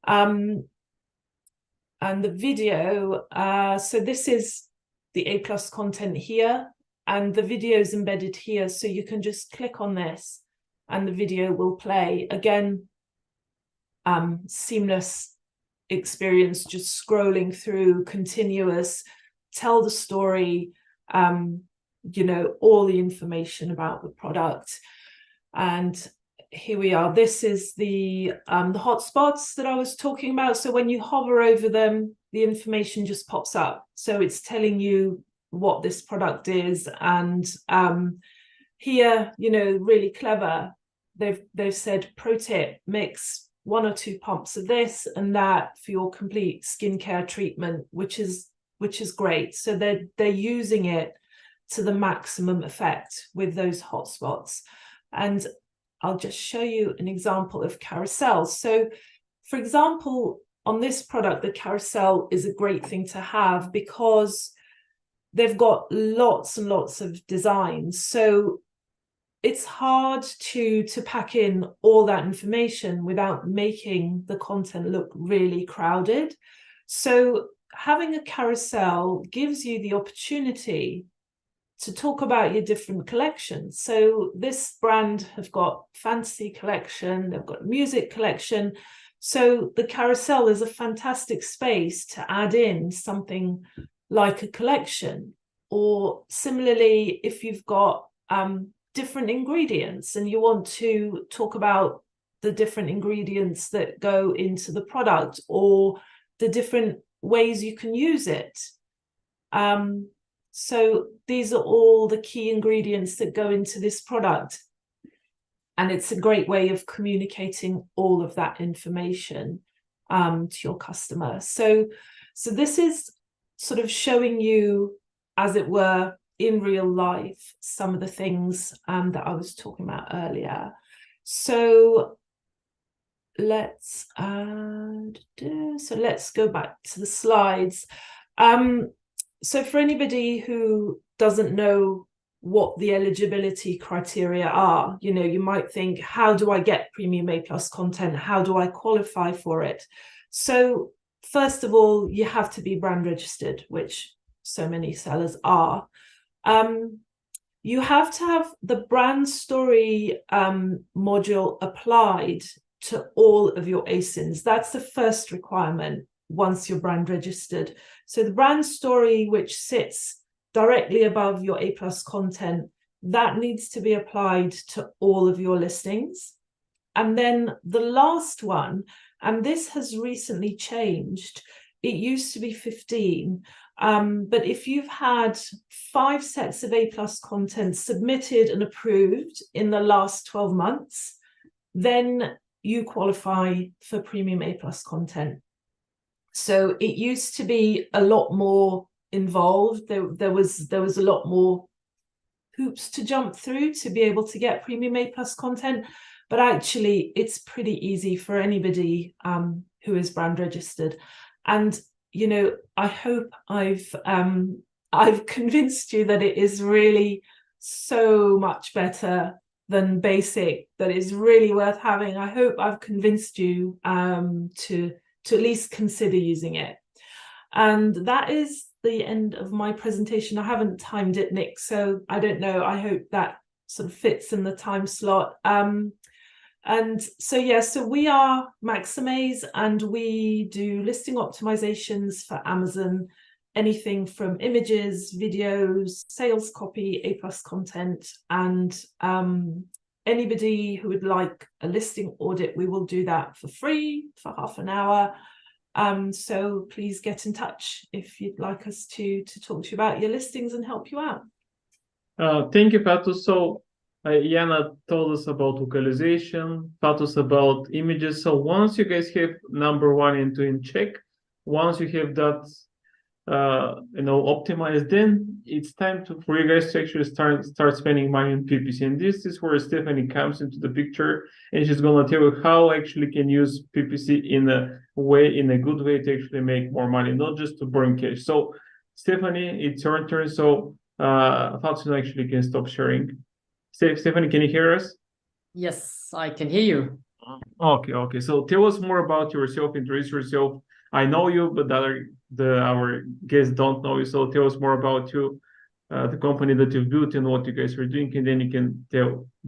And the video, so this is the A+ content here, and the video is embedded here. So you can just click on this and the video will play. Again, seamless experience, just scrolling through, continuous, tell the story, you know, all the information about the product. And here we are. This is the hotspots that I was talking about. So when you hover over them, the information just pops up. So it's telling you what this product is. And here, you know, really clever. They've said, pro tip, mix 1 or 2 pumps of this and that for your complete skincare treatment, which is great. So they're using it to the maximum effect with those hotspots. And I'll just show you an example of carousels. So for example, on this product, the carousel is a great thing to have because they've got lots and lots of designs. So it's hard to pack in all that information without making the content look really crowded. So having a carousel gives you the opportunity to talk about your different collections. So this brand have got fantasy collection, they've got music collection. So the carousel is a fantastic space to add in something like a collection. Or similarly, if you've got different ingredients and you want to talk about the different ingredients that go into the product or the different ways you can use it. So these are all the key ingredients that go into this product. And it's a great way of communicating all of that information to your customer. So this is sort of showing you, as it were, in real life, some of the things that I was talking about earlier. So let's go back to the slides. So for anybody who doesn't know what the eligibility criteria are, you might think, how do I get premium A+ content? How do I qualify for it? So first of all, you have to be brand registered, which so many sellers are. You have to have the brand story module applied to all of your ASINs. That's the first requirement once you're brand registered. So the brand story, which sits directly above your A+ content, that needs to be applied to all of your listings. And then the last one, and this has recently changed, it used to be 15, but if you've had 5 sets of A+ content submitted and approved in the last 12 months, then you qualify for premium A+ content. So it used to be a lot more involved. There was a lot more hoops to jump through to be able to get premium A+ content, but actually it's pretty easy for anybody who is brand registered. And I hope I've convinced you that it is really so much better than basic, that is really worth having. I hope I've convinced you to at least consider using it. And that is the end of my presentation. I haven't timed it, Nick, so I don't know. I hope that sort of fits in the time slot. And so, yeah, so we are Maxamaze, and we do listing optimizations for Amazon, anything from images, videos, sales copy, A+ content, and anybody who would like a listing audit, we will do that for free for half an hour. So please get in touch if you'd like us to talk to you about your listings and help you out. Thank you, Fatos. So Jana told us about localization, Fatos about images. So once you guys have number 1 and 2 in check, once you have that optimized, then it's time for you guys to actually start spending money on PPC. And this is where Stephanie comes into the picture, and she's gonna tell you how actually can use PPC in a good way to actually make more money, not just to burn cash. So Stephanie, it's your turn. So Fatos actually can stop sharing. Stephanie, can you hear us? Yes, I can hear you. Okay. So tell us more about yourself, introduce yourself. I know you, but our guests don't know you. So tell us more about you, the company that you've built and what you guys are doing, and then you can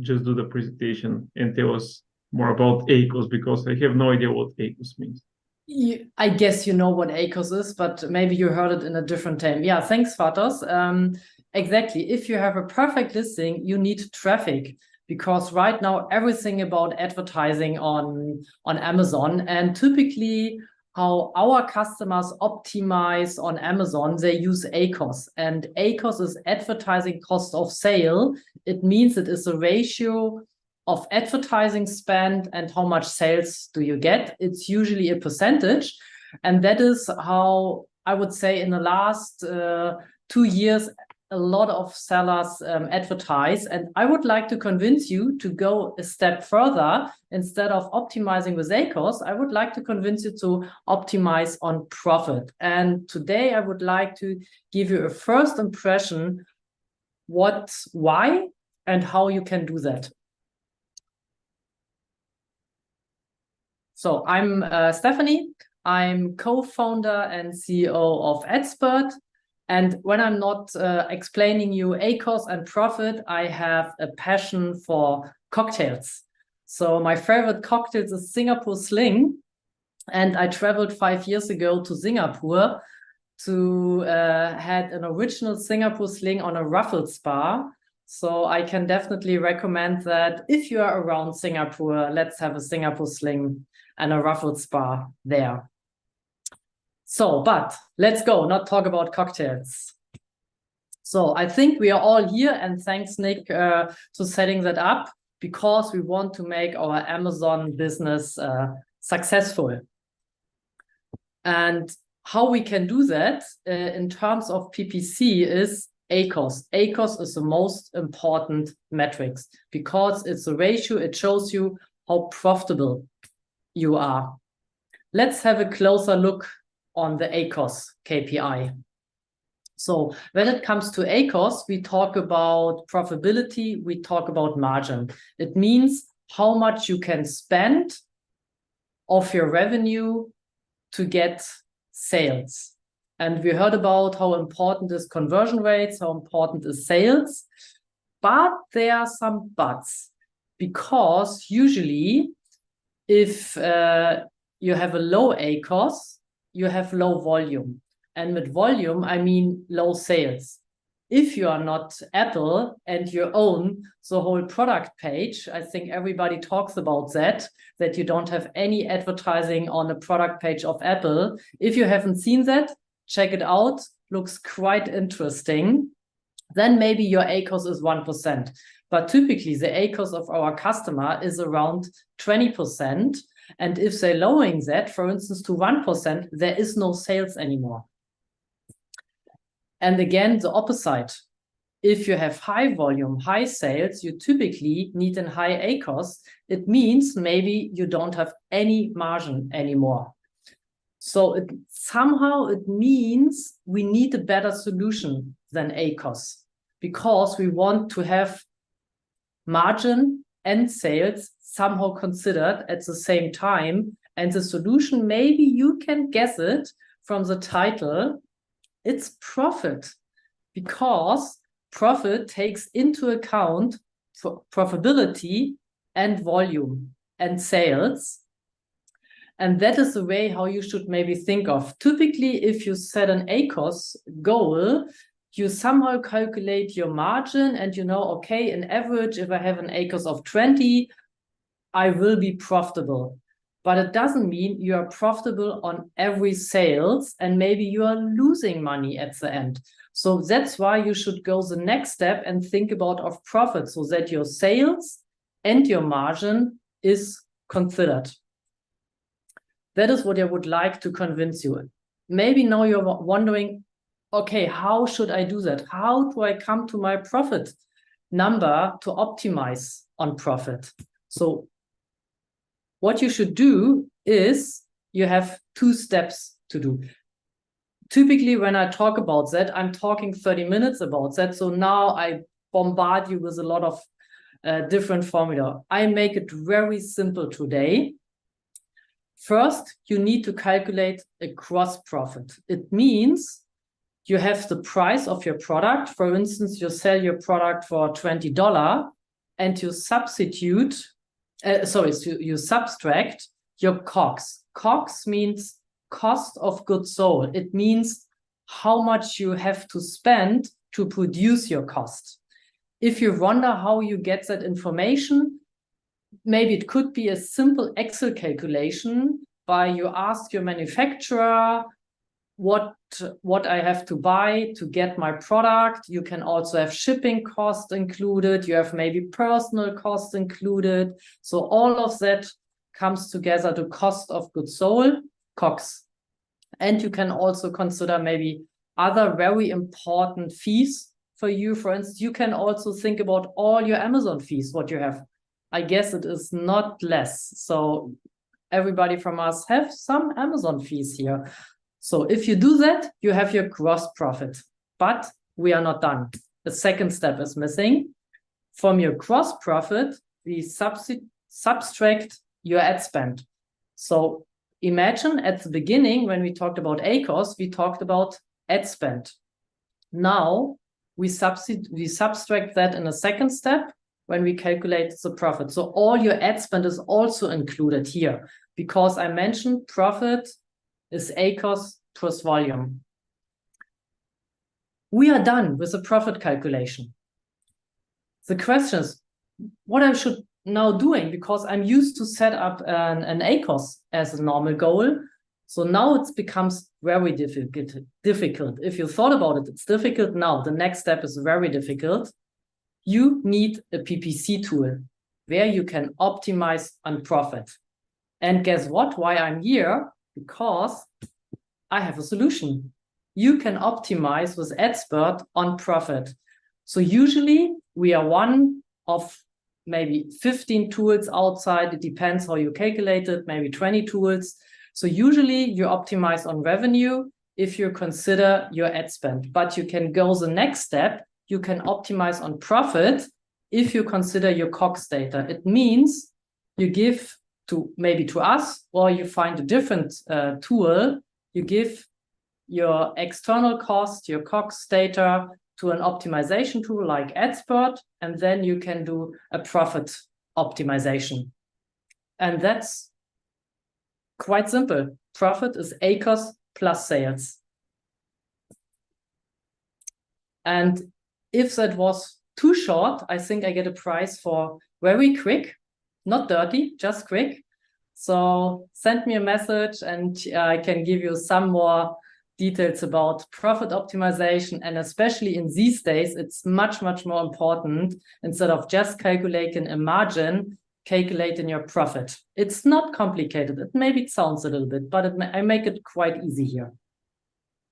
just do the presentation and tell us more about ACoS, because I have no idea what ACoS means. I guess you know what ACoS is, but maybe you heard it in a different time. Yeah, thanks, Fatos. Exactly. If you have a perfect listing, you need traffic, because right now everything about advertising on Amazon, and typically how our customers optimize on Amazon, they use ACoS, and ACoS is advertising cost of sale. It means it is a ratio of advertising spend and how much sales do you get. It's usually a percentage, and that is how I would say in the last 2 years a lot of sellers advertise. And I would like to convince you to go a step further. Instead of optimizing with ACoS, I would like to convince you to optimize on profit. And today I would like to give you a first impression why and how you can do that. So I'm Stephanie. I'm co-founder and CEO of Adspert. And when I'm not explaining you ACoS and profit, I have a passion for cocktails. So my favorite cocktail is Singapore Sling. And I traveled 5 years ago to Singapore to had an original Singapore Sling on a Raffles bar. So I can definitely recommend that if you are around Singapore, let's have a Singapore Sling and a Raffles bar there. So, but let's go, not talk about cocktails. So I think we are all here, and thanks, Nick, to setting that up. because we want to make our Amazon business successful. And how we can do that in terms of PPC is ACoS. ACoS is the most important metrics because it's a ratio. It shows you how profitable you are. Let's have a closer look on the ACoS KPI. So when it comes to ACoS, we talk about profitability, we talk about margin. It means how much you can spend of your revenue to get sales. And we heard about how important is conversion rates, how important is sales, but there are some buts, because usually if you have a low ACoS, you have low volume. And with volume, I mean low sales. If you are not Apple and you own the whole product page, I think everybody talks about that you don't have any advertising on the product page of Apple. If you haven't seen that, check it out. Looks quite interesting. Then maybe your ACoS is 1%. But typically the ACoS of our customer is around 20. And if they're lowering that, for instance, to 1%, there is no sales anymore. And again, the opposite. If you have high volume, high sales, you typically need a high ACoS. It means maybe you don't have any margin anymore. So somehow it means we need a better solution than ACoS, because we want to have margin and sales somehow considered at the same time. And the solution, maybe you can guess it from the title, it's profit, because profit takes into account profitability and volume and sales. And that is the way how you should maybe think of. Typically, if you set an ACoS goal, you somehow calculate your margin and you know, okay, in average, if I have an ACoS of 20, I will be profitable. But it doesn't mean you are profitable on every sales and maybe you are losing money at the end. So that's why you should go the next step and think about of profit, so that your sales and your margin is considered. That is what I would like to convince you. Maybe now you're wondering, okay, how should I do that? How do I come to my profit number to optimize on profit? So what you should do is you have 2 steps to do. Typically, when I talk about that, I'm talking 30 minutes about that. So now I bombard you with a lot of different formula. I make it very simple today. First, you need to calculate a gross profit. It means you have the price of your product. For instance, you sell your product for $20 and you you subtract your COGS. COGS means cost of goods sold. It means how much you have to spend to produce your cost. If you wonder how you get that information, maybe it could be a simple Excel calculation by you ask your manufacturer what I have to buy to get my product. You can also have shipping costs included. You have maybe personal costs included. So all of that comes together to cost of goods sold, COGS. And you can also consider maybe other very important fees for you. For instance, you can also think about all your Amazon fees, what you have. I guess it is not less. So everybody from us have some Amazon fees here. So if you do that, you have your gross profit, but we are not done. The second step is missing. From your gross profit, we subtract your ad spend. So imagine at the beginning, when we talked about ACoS, we talked about ad spend. Now we subtract that in a second step when we calculate the profit. So all your ad spend is also included here, because I mentioned profit is ACoS plus volume. We are done with the profit calculation. The question is what I should now doing, because I'm used to set up an ACoS as a normal goal. So now it becomes very difficult. If you thought about it, it's difficult now. The next step is very difficult. You need a PPC tool. where you can optimize on profit. And guess what? Why I'm here? Because I have a solution. You can optimize with Adspert on profit. So usually we are one of maybe 15 tools outside. It depends how you calculate it, maybe 20 tools. So usually you optimize on revenue if you consider your ad spend, but you can go the next step. You can optimize on profit if you consider your COGS data. It means you give maybe to us, or you find a different tool, you give your external cost, your COGS data to an optimization tool like Adspert, and then you can do a profit optimization. And that's quite simple. Profit is ACoS plus sales. And if that was too short, I think I get a prize for very quick, not dirty, just quick. So send me a message and I can give you some more details about profit optimization. And especially in these days, it's much, much more important, instead of just calculating a margin, calculating your profit. It's not complicated. Maybe it sounds a little bit, but I make it quite easy here.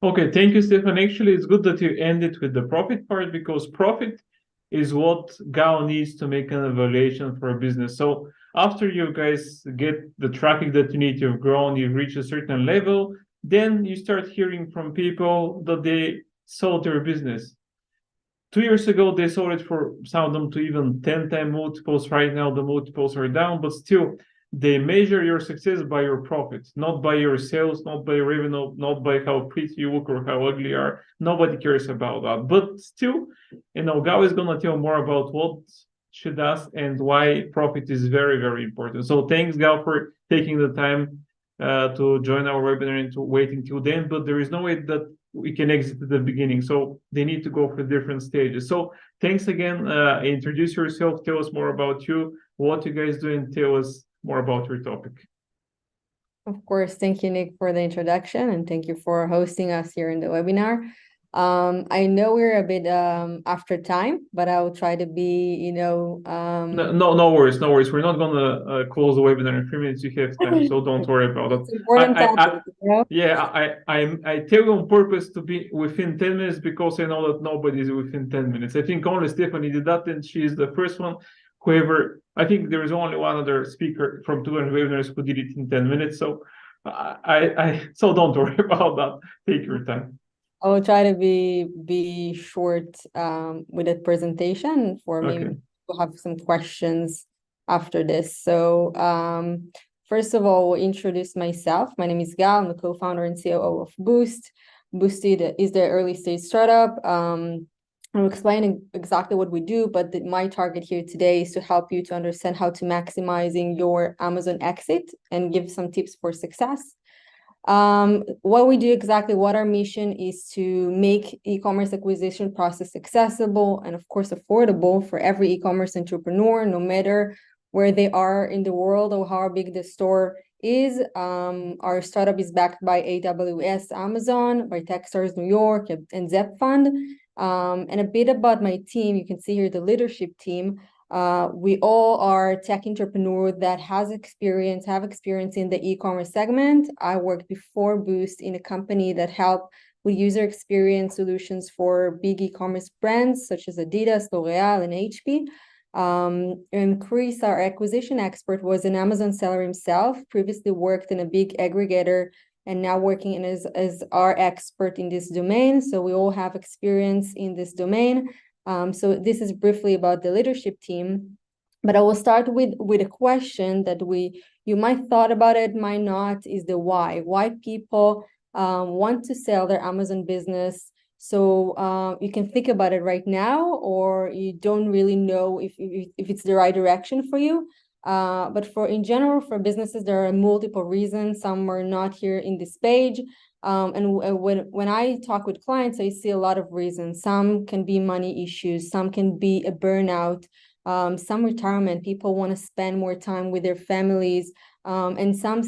Okay, thank you, Stefan. Actually, it's good that you ended with the profit part, because profit is what Gal needs to make an evaluation for a business. So after you guys get the traffic that you need, you've grown, you've reached a certain level, then you start hearing from people that they sold their business. 2 years ago, they sold it for some of them to even 10-time multiples. Right now, the multiples are down, but still, they measure your success by your profits, not by your sales, not by your revenue, not by how pretty you look or how ugly you are. Nobody cares about that. But still, Gal is going to tell more about what she does and why profit is very, very important. So thanks, Gal, for taking the time to join our webinar and to wait until then. But there is no way that we can exit at the beginning. So they need to go for different stages. So thanks again. Introduce yourself. Tell us more about you, what you guys do, and tell us more about your topic. Of course. Thank you, Nick, for the introduction, and thank you for hosting us here in the webinar. I know we're a bit after time, but I will try to be, no worries. We're not gonna close the webinar in 3 minutes. You have time, so don't worry about it. It's important topic, Yeah, I tell you on purpose to be within 10 minutes, because I know that nobody is within 10 minutes. I think only Stephanie did that, and she's the first one. However, I think there is only one other speaker from 200 webinars who did it in 10 minutes. So so don't worry about that. Take your time. I will try to be short with the presentation for maybe we'll have some questions after this. So first of all, I'll introduce myself. My name is Gal. I'm the co-founder and COO of boosst. boosst is the early stage startup. I'm explaining exactly what we do, but my target here today is to help you to understand how to maximizing your Amazon exit and give some tips for success. What we do exactly, what our mission is to make e-commerce acquisition process accessible and of course affordable for every e-commerce entrepreneur, no matter where they are in the world or how big the store is. Our startup is backed by AWS, Amazon, by Techstars New York, and Zep Fund. And a bit about my team, you can see here the leadership team. We all are tech entrepreneurs that have experience in the e-commerce segment. I worked before boosst in a company that helped with user experience solutions for big e-commerce brands such as Adidas, L'Oreal, and HP. And Chris, our acquisition expert, was an Amazon seller himself, previously worked in a big aggregator, and now working as our expert in this domain. So we all have experience in this domain. So this is briefly about the leadership team, but I will start with a question that you might thought about it, might not, is the why. Why people want to sell their Amazon business. So you can think about it right now, or you don't really know if it's the right direction for you. But in general, for businesses, there are multiple reasons. Some are not here in this page. And when I talk with clients, I see a lot of reasons. Some can be money issues, some can be a burnout, some retirement. People want to spend more time with their families, and some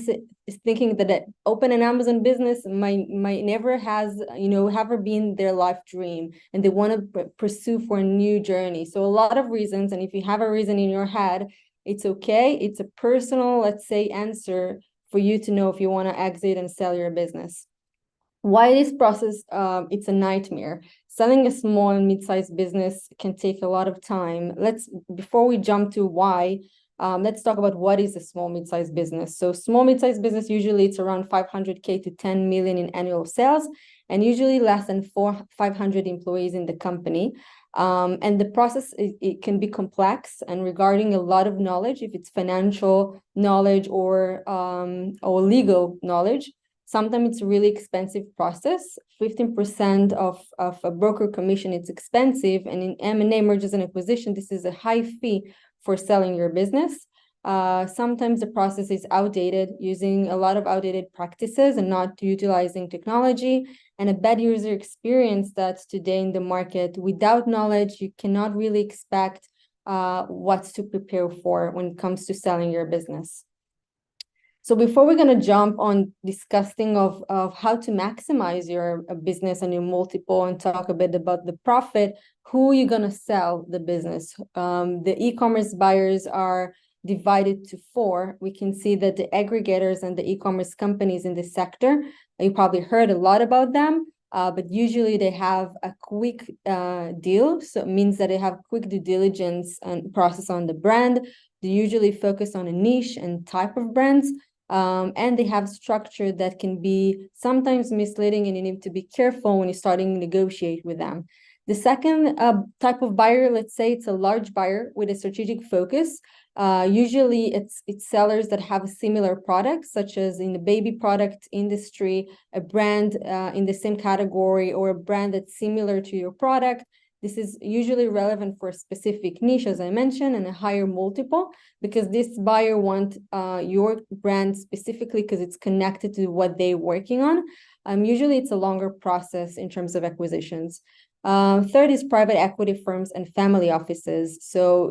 is thinking that open an Amazon business might never ever been their life dream, and they want to pursue for a new journey. So a lot of reasons, and if you have a reason in your head, It's okay. It's a personal, let's say, answer for you to know if you want to exit and sell your business. Why this process? It's a nightmare. Selling a small and mid-sized business can take a lot of time. Before we jump to why, let's talk about what is a small mid-sized business. So small mid-sized business, usually it's around 500K to 10 million in annual sales, and usually less than 500 employees in the company. And the process, it can be complex and regarding a lot of knowledge, if it's financial knowledge or legal knowledge. Sometimes it's a really expensive process. 15% of a broker commission, it's expensive. And in M&A, mergers and acquisition, this is a high fee for selling your business. Sometimes the process is outdated, using a lot of outdated practices and not utilizing technology, and a bad user experience that's today in the market. Without knowledge, you cannot really expect what to prepare for when it comes to selling your business. So before we're going to jump on discussing of how to maximize your business and your multiple and talk a bit about the profit, who are you going to sell the business? The e-commerce buyers are divided to 4. We can see that the aggregators and the e-commerce companies in this sector, you probably heard a lot about them, but usually they have a quick deal. So it means that they have quick due diligence and process on the brand. They usually focus on a niche and type of brands. And they have structure that can be sometimes misleading, and you need to be careful when you're starting to negotiate with them. The second type of buyer, let's say it's a large buyer with a strategic focus. Usually it's sellers that have a similar product, such as in the baby product industry, a brand in the same category, or a brand that's similar to your product. This is usually relevant for a specific niche, as I mentioned, and a higher multiple, because this buyer wants your brand specifically because it's connected to what they're working on. Usually it's a longer process in terms of acquisitions. Third is private equity firms and family offices. So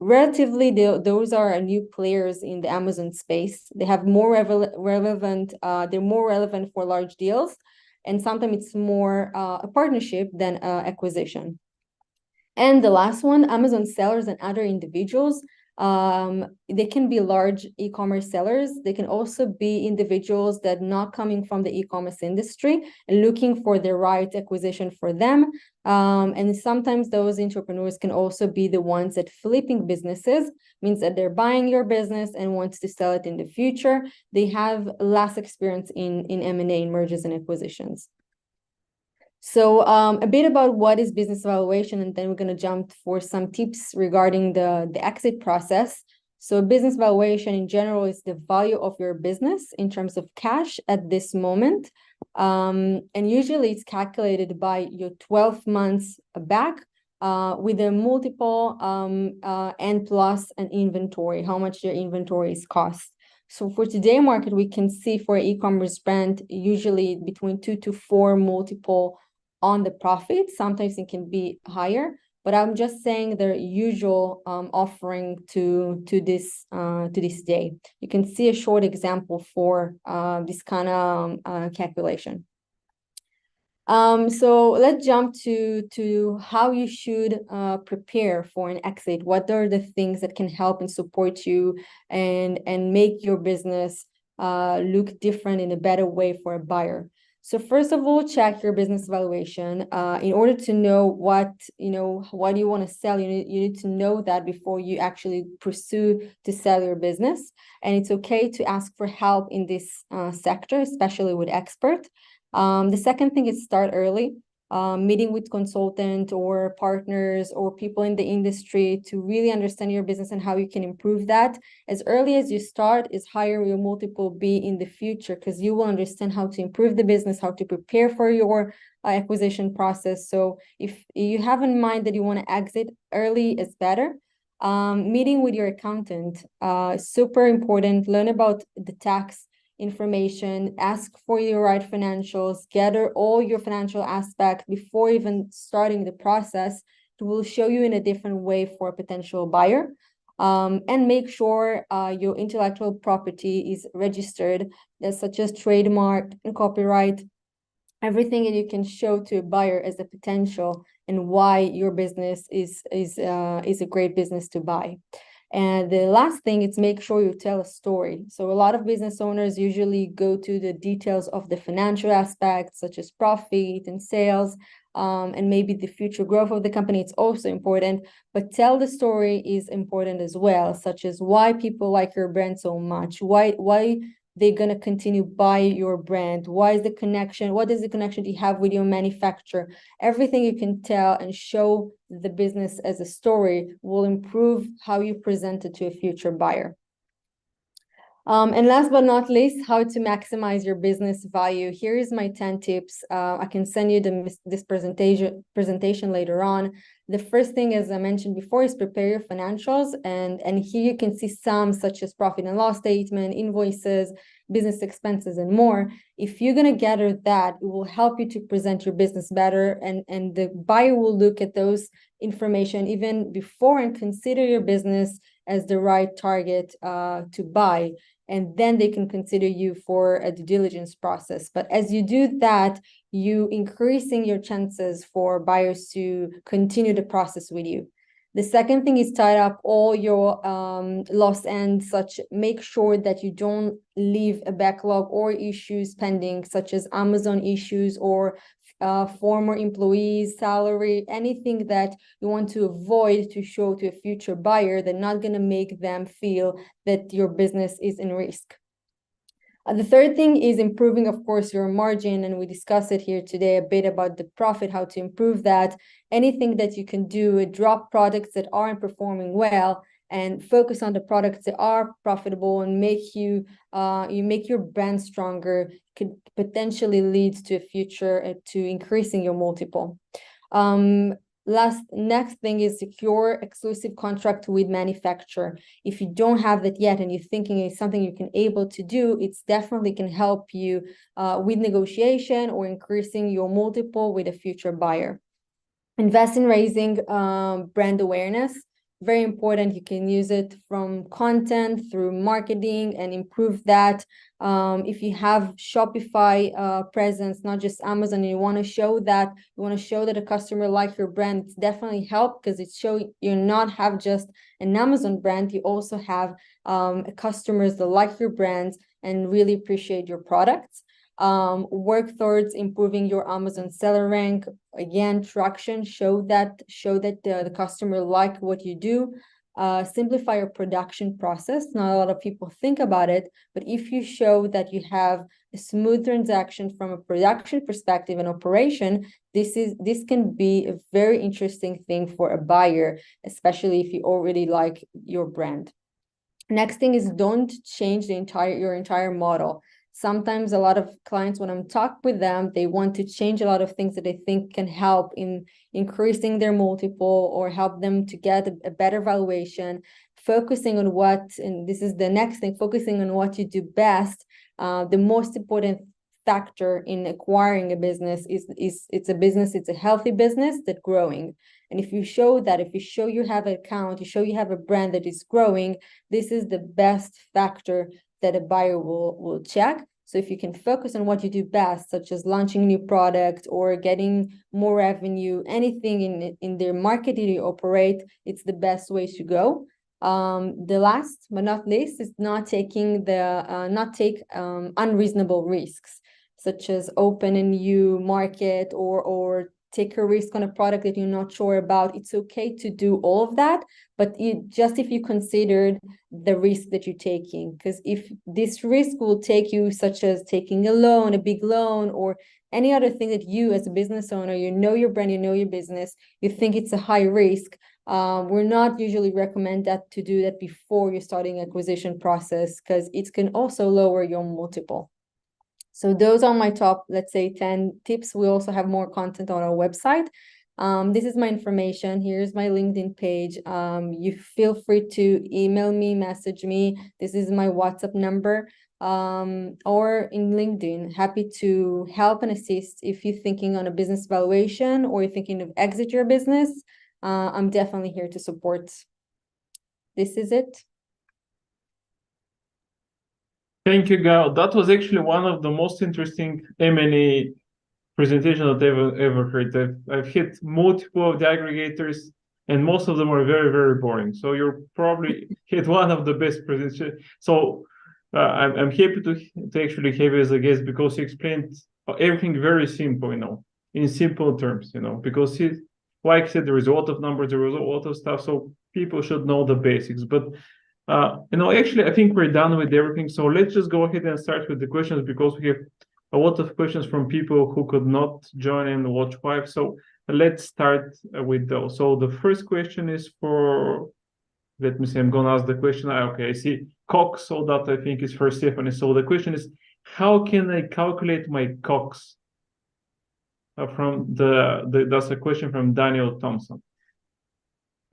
relatively, those are new players in the Amazon space. They have more relevant, they're more relevant for large deals. And sometimes it's more a partnership than acquisition. And the last one, Amazon sellers and other individuals. They can be large e-commerce sellers. They can also be individuals that are not coming from the e-commerce industry and looking for the right acquisition for them. And sometimes those entrepreneurs can also be the ones that flipping businesses, means that they're buying your business and wants to sell it in the future. They have less experience in M&A, mergers and acquisitions. So a bit about what is business evaluation, and then we're going to jump for some tips regarding the exit process. So business valuation in general is the value of your business in terms of cash at this moment. And usually it's calculated by your 12 months back with a multiple and plus an inventory, how much your inventory is cost. So for today's market, we can see for an e-commerce brand, usually between 2 to 4 multiple on the profit. Sometimes it can be higher, but I'm just saying the usual offering to this day. You can see a short example for this kind of calculation. So let's jump to how you should prepare for an exit. What are the things that can help and support you and make your business look different in a better way for a buyer? So first of all, check your business valuation. In order to know what you want to sell, you need to know that before you actually pursue to sell your business. And it's okay to ask for help in this sector, especially with Adspert. The second thing is start early, meeting with consultant or partners or people in the industry to really understand your business and how you can improve that. As early as you start, is higher your multiple be in the future, because you will understand how to improve the business, how to prepare for your acquisition process. So if you have in mind that you want to exit early is better. Meeting with your accountant, super important. Learn about the tax information, ask for your right financials, gather all your financial aspects before even starting the process. It will show you in a different way for a potential buyer. And make sure your intellectual property is registered, such as trademark and copyright, everything that you can show to a buyer as a potential and why your business is a great business to buy. And the last thing is make sure you tell a story. So a lot of business owners usually go to the details of the financial aspects, such as profit and sales, and maybe the future growth of the company. It's also important, but tell the story is important as well, such as why people like your brand so much, why they're going to continue buy your brand, what is the connection you have with your manufacturer. Everything you can tell and show the business as a story will improve how you present it to a future buyer. And last but not least, how to maximize your business value. Here is my 10 tips. I can send you this presentation later on. The first thing, as I mentioned before, is prepare your financials. And here you can see some, such as profit and loss statement, invoices, business expenses, and more. If you're going to gather that, it will help you to present your business better. And the buyer will look at those information even before and consider your business as the right target to buy. And then they can consider you for a due diligence process. But as you do that, you increasing your chances for buyers to continue the process with you. The second thing is tie up all your lost ends, make sure that you don't leave a backlog or issues pending, such as Amazon issues or former employees, salary, anything that you want to avoid to show to a future buyer that's not going to make them feel that your business is in risk. The third thing is improving, of course, your margin, and we discussed it here today a bit about the profit, how to improve that. Anything that you can do, drop products that aren't performing well and focus on the products that are profitable and make you make your brand stronger, could potentially lead to a future to increasing your multiple. Next thing is secure exclusive contract with manufacturer. If you don't have that yet and you're thinking it's something you can able to do, it's definitely can help you with negotiation or increasing your multiple with a future buyer. Invest in raising brand awareness. Very important. You can use it from content through marketing and improve that. If you have Shopify presence, not just Amazon, and you want to show that a customer like your brand, it's definitely help because it shows you not have just an Amazon brand, you also have customers that like your brands and really appreciate your products. Work towards improving your Amazon seller rank. Again, traction, show that the customer like what you do. Simplify your production process. Not a lot of people think about it, but if you show that you have a smooth transaction from a production perspective and operation, this can be a very interesting thing for a buyer, especially if you already like your brand. Next thing is don't change your entire model. Sometimes a lot of clients, when I'm talking with them, they want to change a lot of things that they think can help in increasing their multiple or help them to get a better valuation, focusing on and this is the next thing, focusing on what you do best. The most important factor in acquiring a business is it's a healthy business that's growing. And if you show you have an account, you show you have a brand that is growing, this is the best factor that a buyer will check. So if you can focus on what you do best, such as launching a new product or getting more revenue, anything in their marketing you operate, it's the best way to go. The last but not least is not take unreasonable risks, such as open a new market or take a risk on a product that you're not sure about. It's okay to do all of that, but if you considered the risk that you're taking, because if this risk will take you, such as taking a loan, a big loan, or any other thing that you as a business owner, you know your brand, you know your business, you think it's a high risk, we're not usually recommend that to do that before you're starting acquisition process, because it can also lower your multiple. So those are my top, let's say, 10 tips. We also have more content on our website. This is my information. Here's my LinkedIn page. You feel free to email me, message me. This is my WhatsApp number, or in LinkedIn. Happy to help and assist if you're thinking on a business valuation or you're thinking of exit your business. I'm definitely here to support. This is it. Thank you, Gal. That was actually one of the most interesting M&A presentations that I've ever heard. I've hit multiple of the aggregators. and most of them are very, very boring. So you're probably hit one of the best presentations. So I'm happy to actually have you as a guest because he explained everything very simple, in simple terms, because like I said, there is a lot of numbers, there is a lot of stuff, so people should know the basics. But actually, I think we're done with everything. So let's just go ahead and start with the questions because we have a lot of questions from people who could not join and watch live. So let's start with those. So the first question is for, let me see, I'm going to ask the question. Okay, I see COX, so that I think is for Stephanie. So the question is, how can I calculate my COX? That's a question from Daniel Thompson.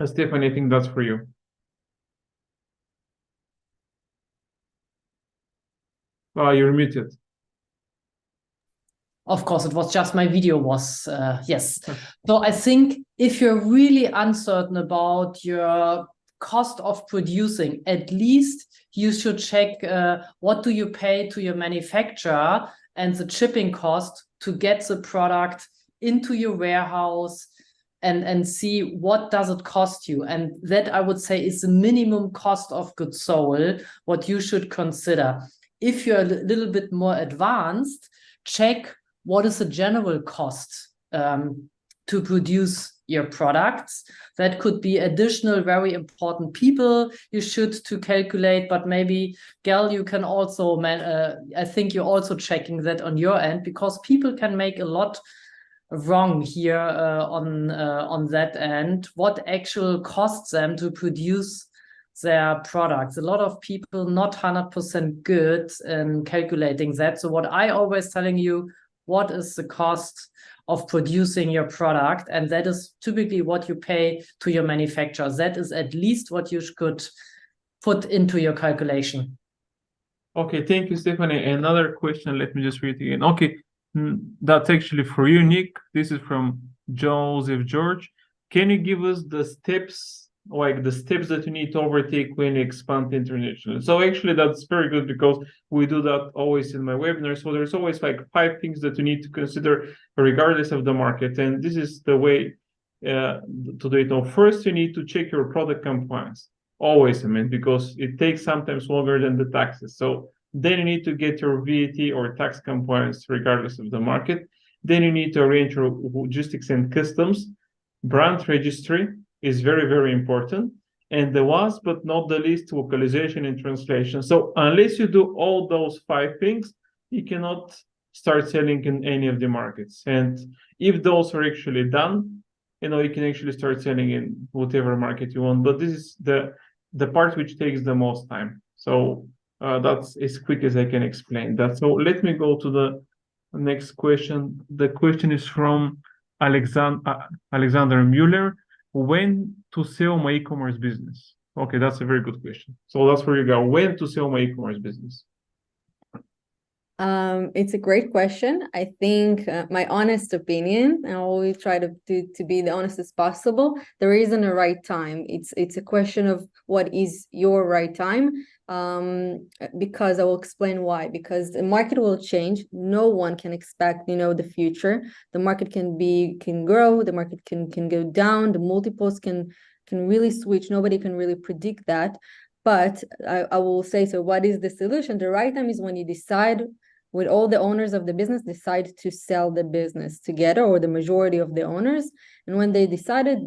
Stephanie, I think that's for you. You're muted. Of course, it was just my video was, yes. So I think if you're really uncertain about your cost of producing, at least you should check what do you pay to your manufacturer and the shipping cost to get the product into your warehouse and see what does it cost you. And that, I would say, is the minimum cost of goods sold, what you should consider. If you're a little bit more advanced, check what is the general cost to produce your products. That could be additional very important people you should to calculate, but maybe, Gal, you can also, I think you're also checking that on your end, because people can make a lot wrong here on that end, what actual costs them to produce their products. A lot of people not 100% good in calculating that. So what I always telling you, what is the cost of producing your product? And that is typically what you pay to your manufacturer. That is at least what you could put into your calculation. Okay, thank you, Stephanie. Another question, let me just read it again. Okay, that's actually for you, Nick. This is from Joseph George. Can you give us the steps that you need to overtake when you expand internationally? So actually that's very good because we do that always in my webinar. So there's always like 5 things that you need to consider regardless of the market. And this is the way to do it. First, you need to check your product compliance. Always, because it takes sometimes longer than the taxes. So then you need to get your VAT or tax compliance regardless of the market. Then you need to arrange your logistics and customs. Brand registry is very, very important. And the last but not the least, localization and translation. So unless you do all those 5 things, you cannot start selling in any of the markets. And if those are actually done, you can actually start selling in whatever market you want. But this is the part which takes the most time. So that's as quick as I can explain that. So let me go to the next question. The question is from Alexander Mueller. When to sell my e-commerce business? Okay, that's a very good question. So that's where you go. When to sell my e-commerce business? It's a great question. I think my honest opinion, I always try to be the honest as possible. There isn't a right time. It's a question of what is your right time. Because I will explain why. Because the market will change. No one can expect, the future. The market can grow. The market can go down. The multiples can really switch. Nobody can really predict that. But I will say, so what is the solution? The right time is when you decide, with all the owners of the business, decide to sell the business together, or the majority of the owners. And when they decided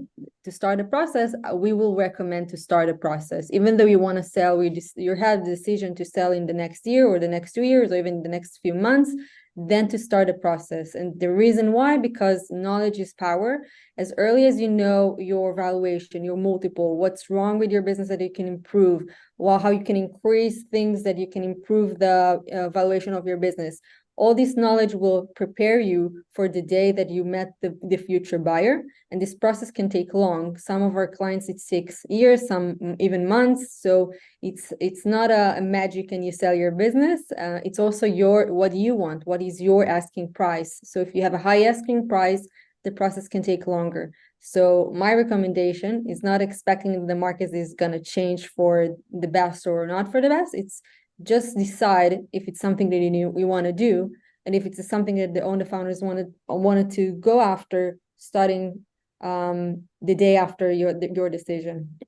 to start a process, we will recommend to start a process. Even though you want to sell, you have the decision to sell in the next year or the next 2 years or even the next few months, then to start a process. And the reason why, because knowledge is power. As early as you know your valuation, your multiple, what's wrong with your business that you can improve, how you can increase things that you can improve the valuation of your business. All this knowledge will prepare you for the day that you met the future buyer. And this process can take long. Some of our clients, it takes years, some even months. So it's not a magic and you sell your business. It's also what you want. What is your asking price? So if you have a high asking price, the process can take longer. So my recommendation is not expecting the market is going to change for the best or not for the best. It's just decide if it's something that you want to do, and if it's something that the founders wanted to go after, starting the day after your decision?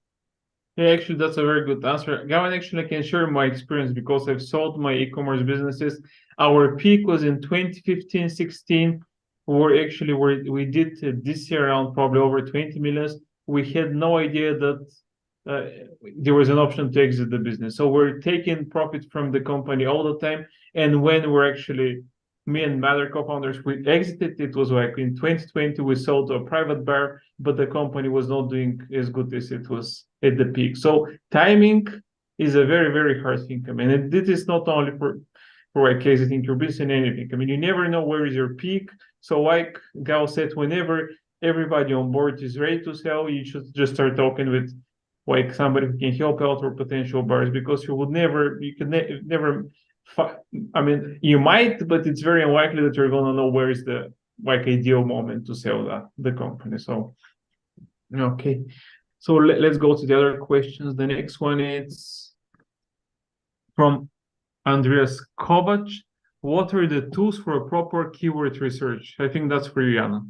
Yeah, actually, that's a very good answer. Gavin, actually, I can share my experience because I've sold my e-commerce businesses. Our peak was in 2015, 16, where we did this year around probably over 20 millions. We had no idea that there was an option to exit the business. So we're taking profit from the company all the time. And when we're actually, me and my other co-founders, we exited, it was like in 2020, we sold to a private buyer, but the company was not doing as good as it was at the peak. So timing is a very, very hard thing. I mean, this is not only for like exiting your business and anything. I mean, you never know where is your peak. So like Gal said, whenever everybody on board is ready to sell, you should just start talking with like somebody who can help out or potential buyers, because you can never, I mean, you might, but it's very unlikely that you're going to know where is the like ideal moment to sell the company. So, okay. So let's go to the other questions. The next one is from Andreas Kovac. What are the tools for a proper keyword research? I think that's for you, Jana.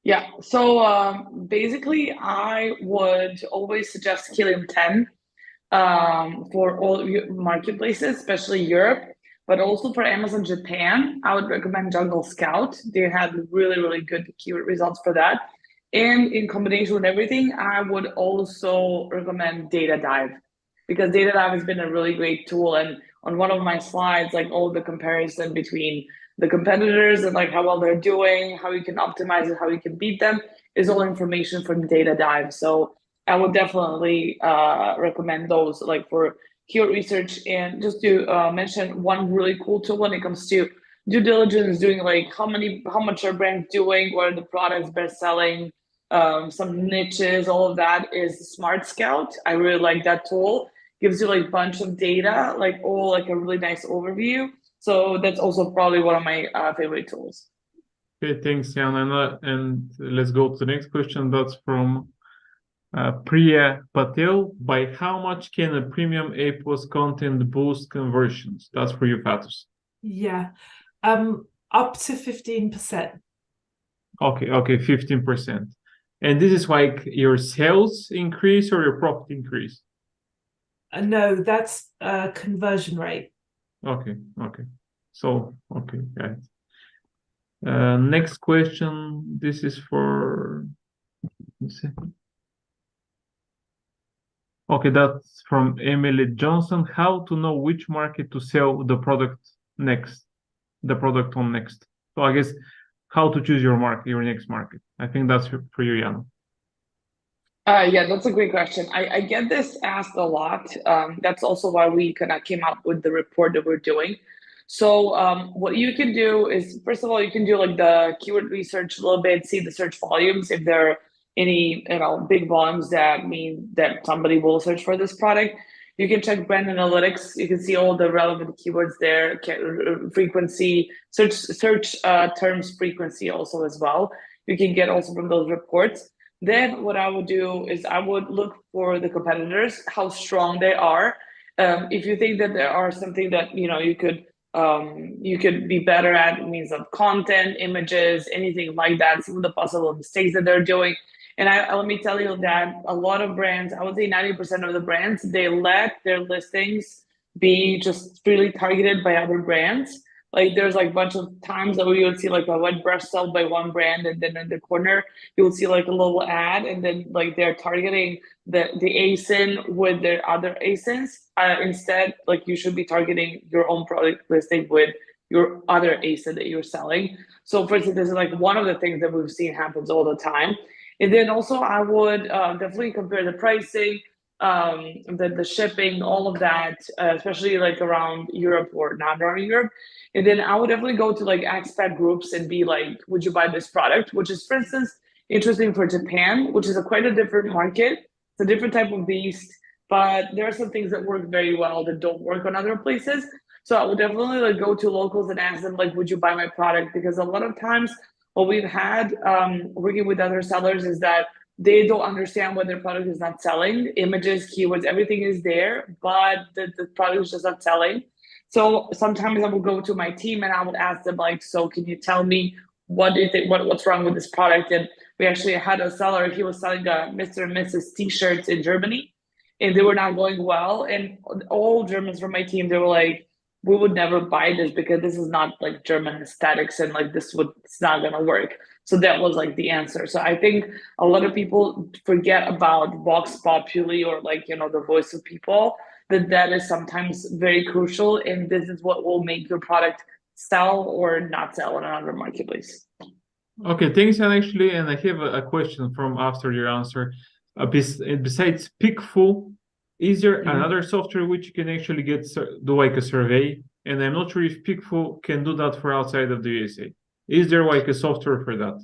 Yeah, so basically, I would always suggest Helium 10 for all marketplaces, especially Europe, but also for Amazon Japan. I would recommend Jungle Scout. They had really, really good keyword results for that. And in combination with everything, I would also recommend Data Dive, because Data Dive has been a really great tool. And on one of my slides, like all the comparison between the competitors and like how well they're doing, how you can optimize it, how you can beat them, is all information from Data Dive. So I would definitely recommend those like for keyword research. And just to mention one really cool tool when it comes to due diligence, doing like how much are brands doing, what are the products best selling, some niches, all of that is Smart Scout. I really like that tool. Gives you like a bunch of data, like all like a really nice overview. So that's also probably one of my favorite tools. Okay, thanks, Jana. And let's go to the next question. That's from Priya Patel. By how much can a premium ACoS content boost conversions? That's for you, Fatos. Yeah, up to 15%. Okay, 15%. And this is like your sales increase or your profit increase? No, that's conversion rate. Okay. So, okay, got it. Next question. This is for, let's see. Okay, that's from Emily Johnson. How to know which market to sell the product on next? So I guess how to choose your next market. I think that's for you, Jana. Yeah, that's a great question. I get this asked a lot. That's also why we kind of came up with the report that we're doing. So what you can do is, first of all, you can do like the keyword research a little bit, see the search volumes. If there are any big volumes, that mean that somebody will search for this product. You can check brand analytics. You can see all the relevant keywords there, frequency, search terms frequency also as well. You can get also from those reports. Then what I would do is I would look for the competitors, how strong they are. If you think that there are something that you could be better at, it means of content, images, anything like that, some of the possible mistakes that they're doing. And let me tell you that a lot of brands, I would say 90% of the brands, they let their listings be just really targeted by other brands. Like there's like a bunch of times that we would see like a wet brush sold by one brand, and then in the corner you will see like a little ad, and then like they're targeting the ASIN with their other ASINs. Instead, like you should be targeting your own product listing with your other ASIN that you're selling. So for instance, this is like one of the things that we've seen happens all the time. And then also I would definitely compare the pricing, the shipping, all of that, especially like around Europe or not around Europe. And then I would definitely go to like expat groups and be like, would you buy this product? Which is, for instance, interesting for Japan, which is quite a different market. It's a different type of beast, but there are some things that work very well that don't work on other places. So I would definitely like go to locals and ask them like, would you buy my product? Because a lot of times what we've had working with other sellers is that they don't understand what their product is not selling. Images, keywords, everything is there, but the product is just not selling. So sometimes I will go to my team and I would ask them like, so can you tell me what do you think, what's wrong with this product? And we actually had a seller, he was selling Mr. and Mrs. t-shirts in Germany, and they were not going well. And all Germans from my team, they were like, we would never buy this because this is not like German aesthetics, and like it's not gonna work. So that was like the answer. So I think a lot of people forget about Vox Populi, or like, the voice of people, that is sometimes very crucial. And this is what will make your product sell or not sell on another marketplace. Okay, thanks. And actually, and I have a question from after your answer. Besides Pickful, is there another software which you can actually do like a survey? And I'm not sure if Pickful can do that for outside of the USA. Is there like a software for that?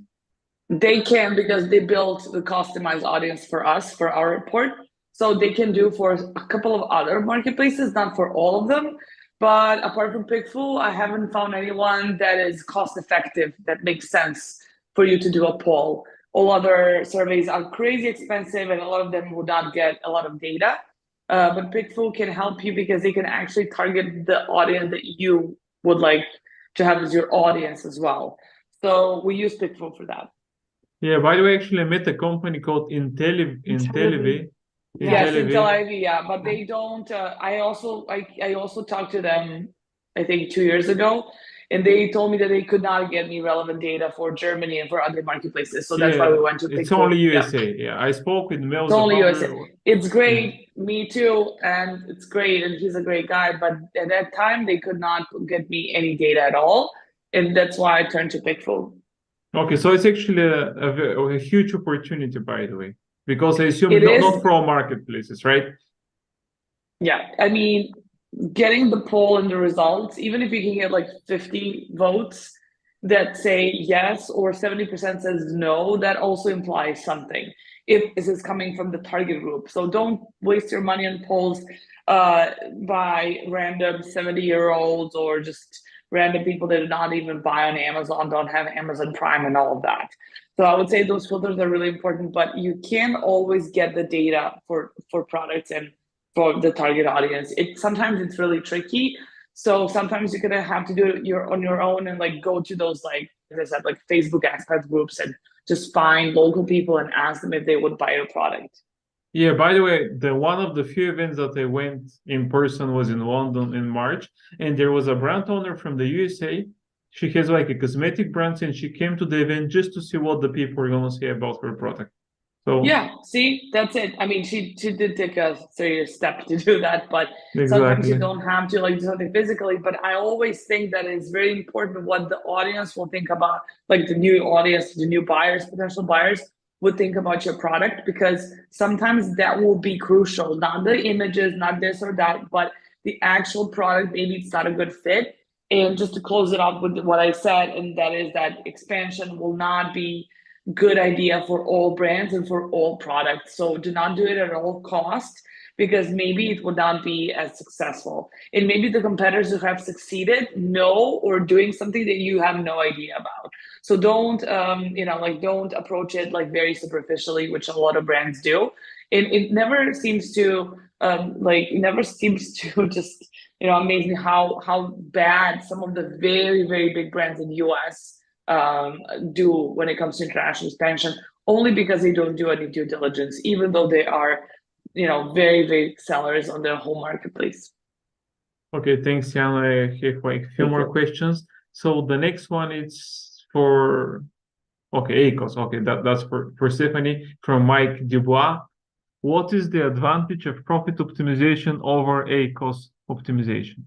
They can, because they built the customized audience for us, for our report. So they can do for a couple of other marketplaces, not for all of them. But apart from Pickful, I haven't found anyone that is cost effective, that makes sense for you to do a poll. All other surveys are crazy expensive, and a lot of them would not get a lot of data. But Pickful can help you because they can actually target the audience that you would like to have as your audience as well. So we use Pickful for that. Yeah, by the way, actually, I met a company called Intellivi. Yes, Intellivi, yeah, but they don't. I also talked to them, I think 2 years ago, and they told me that they could not get me relevant data for Germany and for other marketplaces. So that's why we went to Pickful. It's only USA. Yeah, I spoke with Mel. It's only USA. It's great, me too, and it's great, and he's a great guy. But at that time, they could not get me any data at all, and that's why I turned to Pickful. Okay, so it's actually a huge opportunity, by the way, because I assume not for all marketplaces, right? Yeah, I mean, getting the poll and the results, even if you can get like 50 votes that say yes, or 70% says no, that also implies something, if this is coming from the target group. So don't waste your money on polls by random 70-year-olds or just random people that do not even buy on Amazon, don't have Amazon Prime and all of that. So I would say those filters are really important, but you can always get the data for products and for the target audience. Sometimes it's really tricky. So sometimes you're gonna have to do it on your own and like go to those, like, as I said, like Facebook expat groups, and just find local people and ask them if they would buy your product. Yeah, by the way, one of the few events that I went in person was in London in March, and there was a brand owner from the USA. She has like a cosmetic brand, and she came to the event just to see what the people were gonna say about her product. So yeah, see, that's it. I mean, she did take a serious step to do that, but exactly. Sometimes you don't have to like do something physically. But I always think that it's very important what the audience will think about, like the new audience, the new buyers, potential buyers would think about your product, because sometimes that will be crucial, not the images, not this or that, but the actual product. Maybe it's not a good fit. And just to close it off with what I said, and that is that expansion will not be good idea for all brands and for all products. So do not do it at all costs, because maybe it would not be as successful. And maybe the competitors who have succeeded know or doing something that you have no idea about. So don't, don't approach it like very superficially, which a lot of brands do. It never seems to, just, amaze me how bad some of the very, very big brands in the US do when it comes to international expansion, only because they don't do any due diligence, even though they are, very, very sellers on their home marketplace. Okay, thanks, Jana. I have like a few more questions. So the next one is for, ACoS. Okay, that's for Stephanie from Mike Dubois. What is the advantage of profit optimization over ACoS optimization?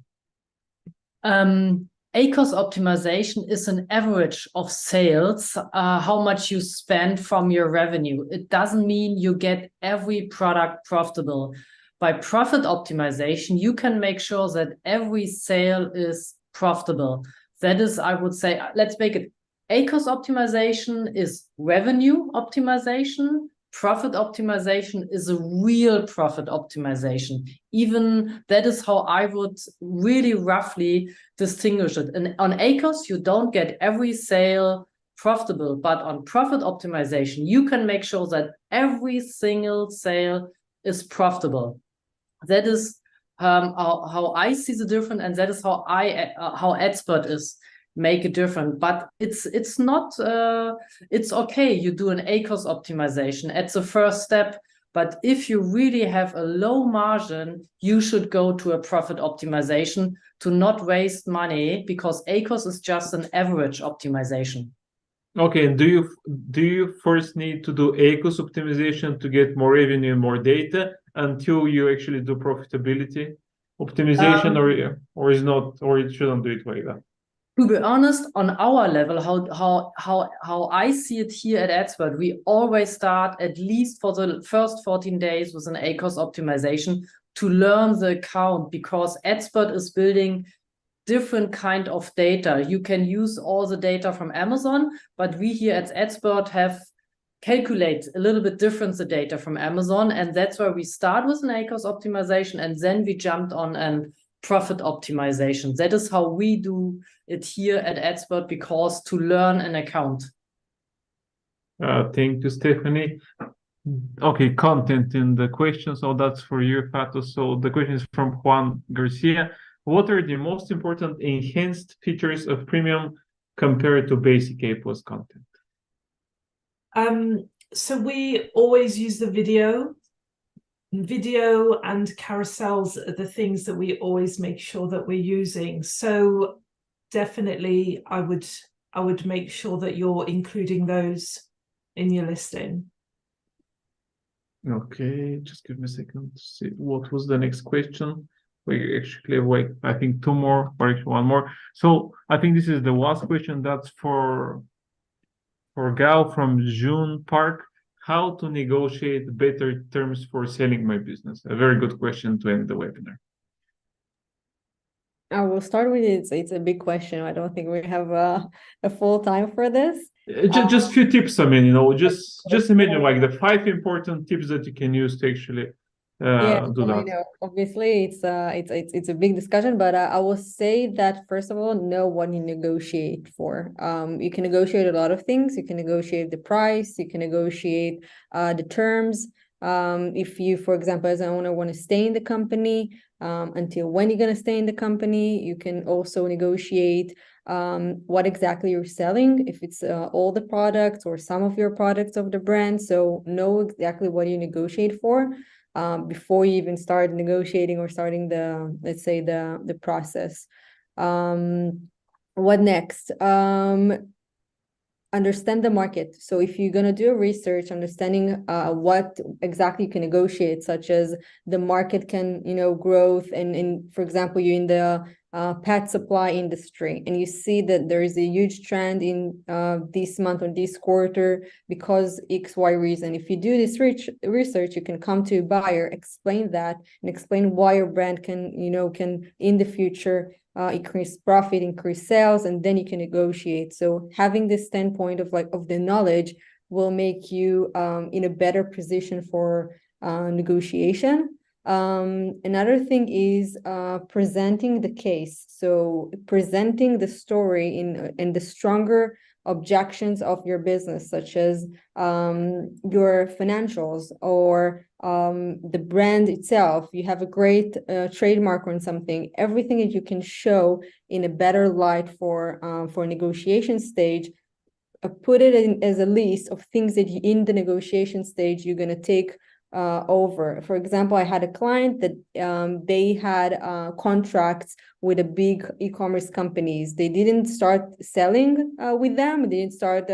ACoS optimization is an average of sales, how much you spend from your revenue. It doesn't mean you get every product profitable. By profit optimization, you can make sure that every sale is profitable. That is, I would say, let's make it ACoS optimization is revenue optimization. Profit optimization is a real profit optimization. Even that is how I would really roughly distinguish it. And on ACoS, you don't get every sale profitable, but on profit optimization, you can make sure that every single sale is profitable. That is how I see the difference, and that is how Adspert is. make a difference. But it's not, it's okay. You do an ACoS optimization at the first step. But if you really have a low margin, you should go to a profit optimization to not waste money, because ACoS is just an average optimization. Okay, and do you first need to do ACoS optimization to get more revenue and more data until you actually do profitability optimization, or is not, or it shouldn't do it like that? To be honest, on our level, how I see it here at Adspert, we always start at least for the first 14 days with an ACoS optimization to learn the account, because Adspert is building different kind of data. You can use all the data from Amazon, but we here at Adspert have calculate a little bit different the data from Amazon, and that's where we start with an ACoS optimization, and then we jumped on an profit optimization. That is how we do it here at Adspert, because to learn an account. Thank you, Stephanie. Okay, content in the question. So that's for you, Fatos. So the question is from Juan Garcia. What are the most important enhanced features of premium compared to basic ACoS content? So we always use the video. Video and carousels are the things that we always make sure that we're using. So definitely I would make sure that you're including those in your listing. Okay, just give me a second to see what was the next question. We actually wait, I think two more, or actually one more. So I think this is the last question. That's for Gal from June Park. How to negotiate better terms for selling my business? A very good question to end the webinar. I will start with it. It's a big question. I don't think we have a full time for this. Just few tips. I mean, you know, just imagine like the 5 important tips that you can use to actually do that. I know. Obviously, it's a big discussion, but I will say that first of all, know what you negotiate for. You can negotiate a lot of things. You can negotiate the price. You can negotiate the terms. If you, for example, as an owner, want to stay in the company, until when you're going to stay in the company, you can also negotiate what exactly you're selling, if it's all the products or some of your products of the brand. So know exactly what you negotiate for before you even start negotiating or starting the, let's say, the process. What next? Understand the market. So if you're going to do a research, understanding what exactly you can negotiate, such as the market can, growth. And for example, you're in the pet supply industry and you see that there is a huge trend in this month or this quarter because XY reason. If you do this research, you can come to a buyer, explain that, and explain why your brand can in the future increase profit, increase sales, and then you can negotiate. So having this standpoint of the knowledge will make you in a better position for negotiation. Another thing is presenting the case. So presenting the story in the stronger objections of your business, such as your financials or the brand itself. You have a great trademark on something. Everything that you can show in a better light for negotiation stage. Put it in as a list of things that in the negotiation stage you're going to take over. For example, I had a client that they had contracts with a big e-commerce companies. They didn't start selling with them. They didn't start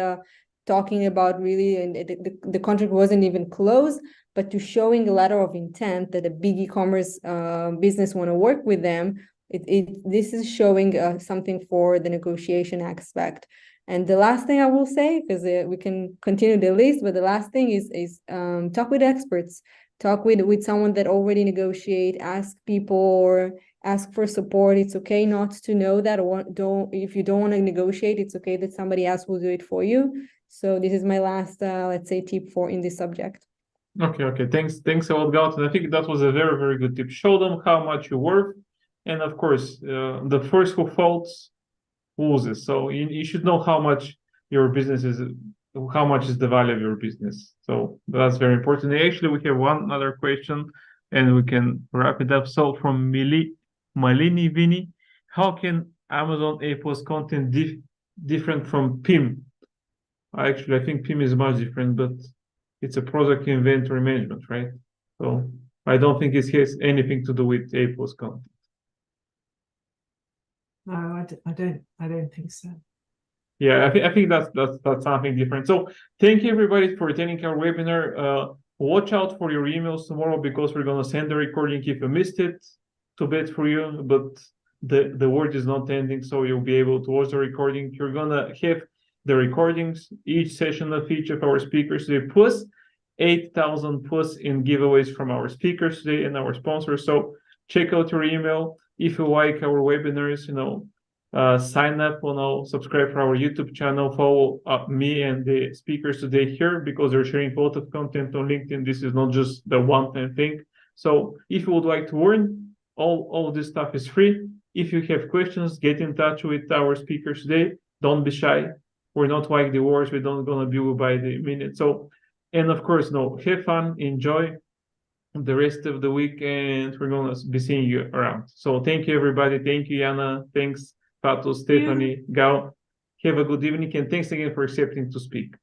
talking about really, and the contract wasn't even closed, but to showing a letter of intent that a big e-commerce business want to work with them. This is showing something for the negotiation aspect. And the last thing I will say, because we can continue the list, but the last thing is talk with experts, talk with someone that already negotiate, ask people or ask for support. It's okay not to know that, or if you don't want to negotiate, it's okay that somebody else will do it for you. So this is my last, let's say, tip in this subject. Okay. Thanks a lot, Galton. I think that was a very, very good tip. Show them how much you're worth. And of course, the first who faults loses. So you should know how much your business is, how much is the value of your business. So that's very important. Actually, we have one other question and we can wrap it up. So from Malini Vini, how can Amazon ACoS content different from PIM? Actually, I think PIM is much different, but it's a product inventory management, right? So I don't think it has anything to do with ACoS content. No, I don't think so. Yeah, I think that's something different. So thank you everybody for attending our webinar. Watch out for your emails tomorrow because we're gonna send the recording if you missed it. Too bad for you, but the word is not ending, so you'll be able to watch the recording. You're gonna have the recordings, each session of each of our speakers today, plus 8,000 plus in giveaways from our speakers today and our sponsors. So check out your email. If you like our webinars, sign up, subscribe for our YouTube channel, follow me and the speakers today here because they're sharing a lot of content on LinkedIn. This is not just the one-time thing. So if you would like to learn, all of this stuff is free. If you have questions, get in touch with our speakers today. Don't be shy. We're not like the wars. We're not gonna be by the minute. So, and of course, have fun, enjoy the rest of the week, and we're gonna be seeing you around. So thank you everybody. Thank you, Jana. Thanks, Fatos, Stephanie, Gal. Have a good evening, and thanks again for accepting to speak.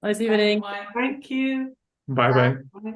Nice evening. Thank you. Bye-bye. Bye.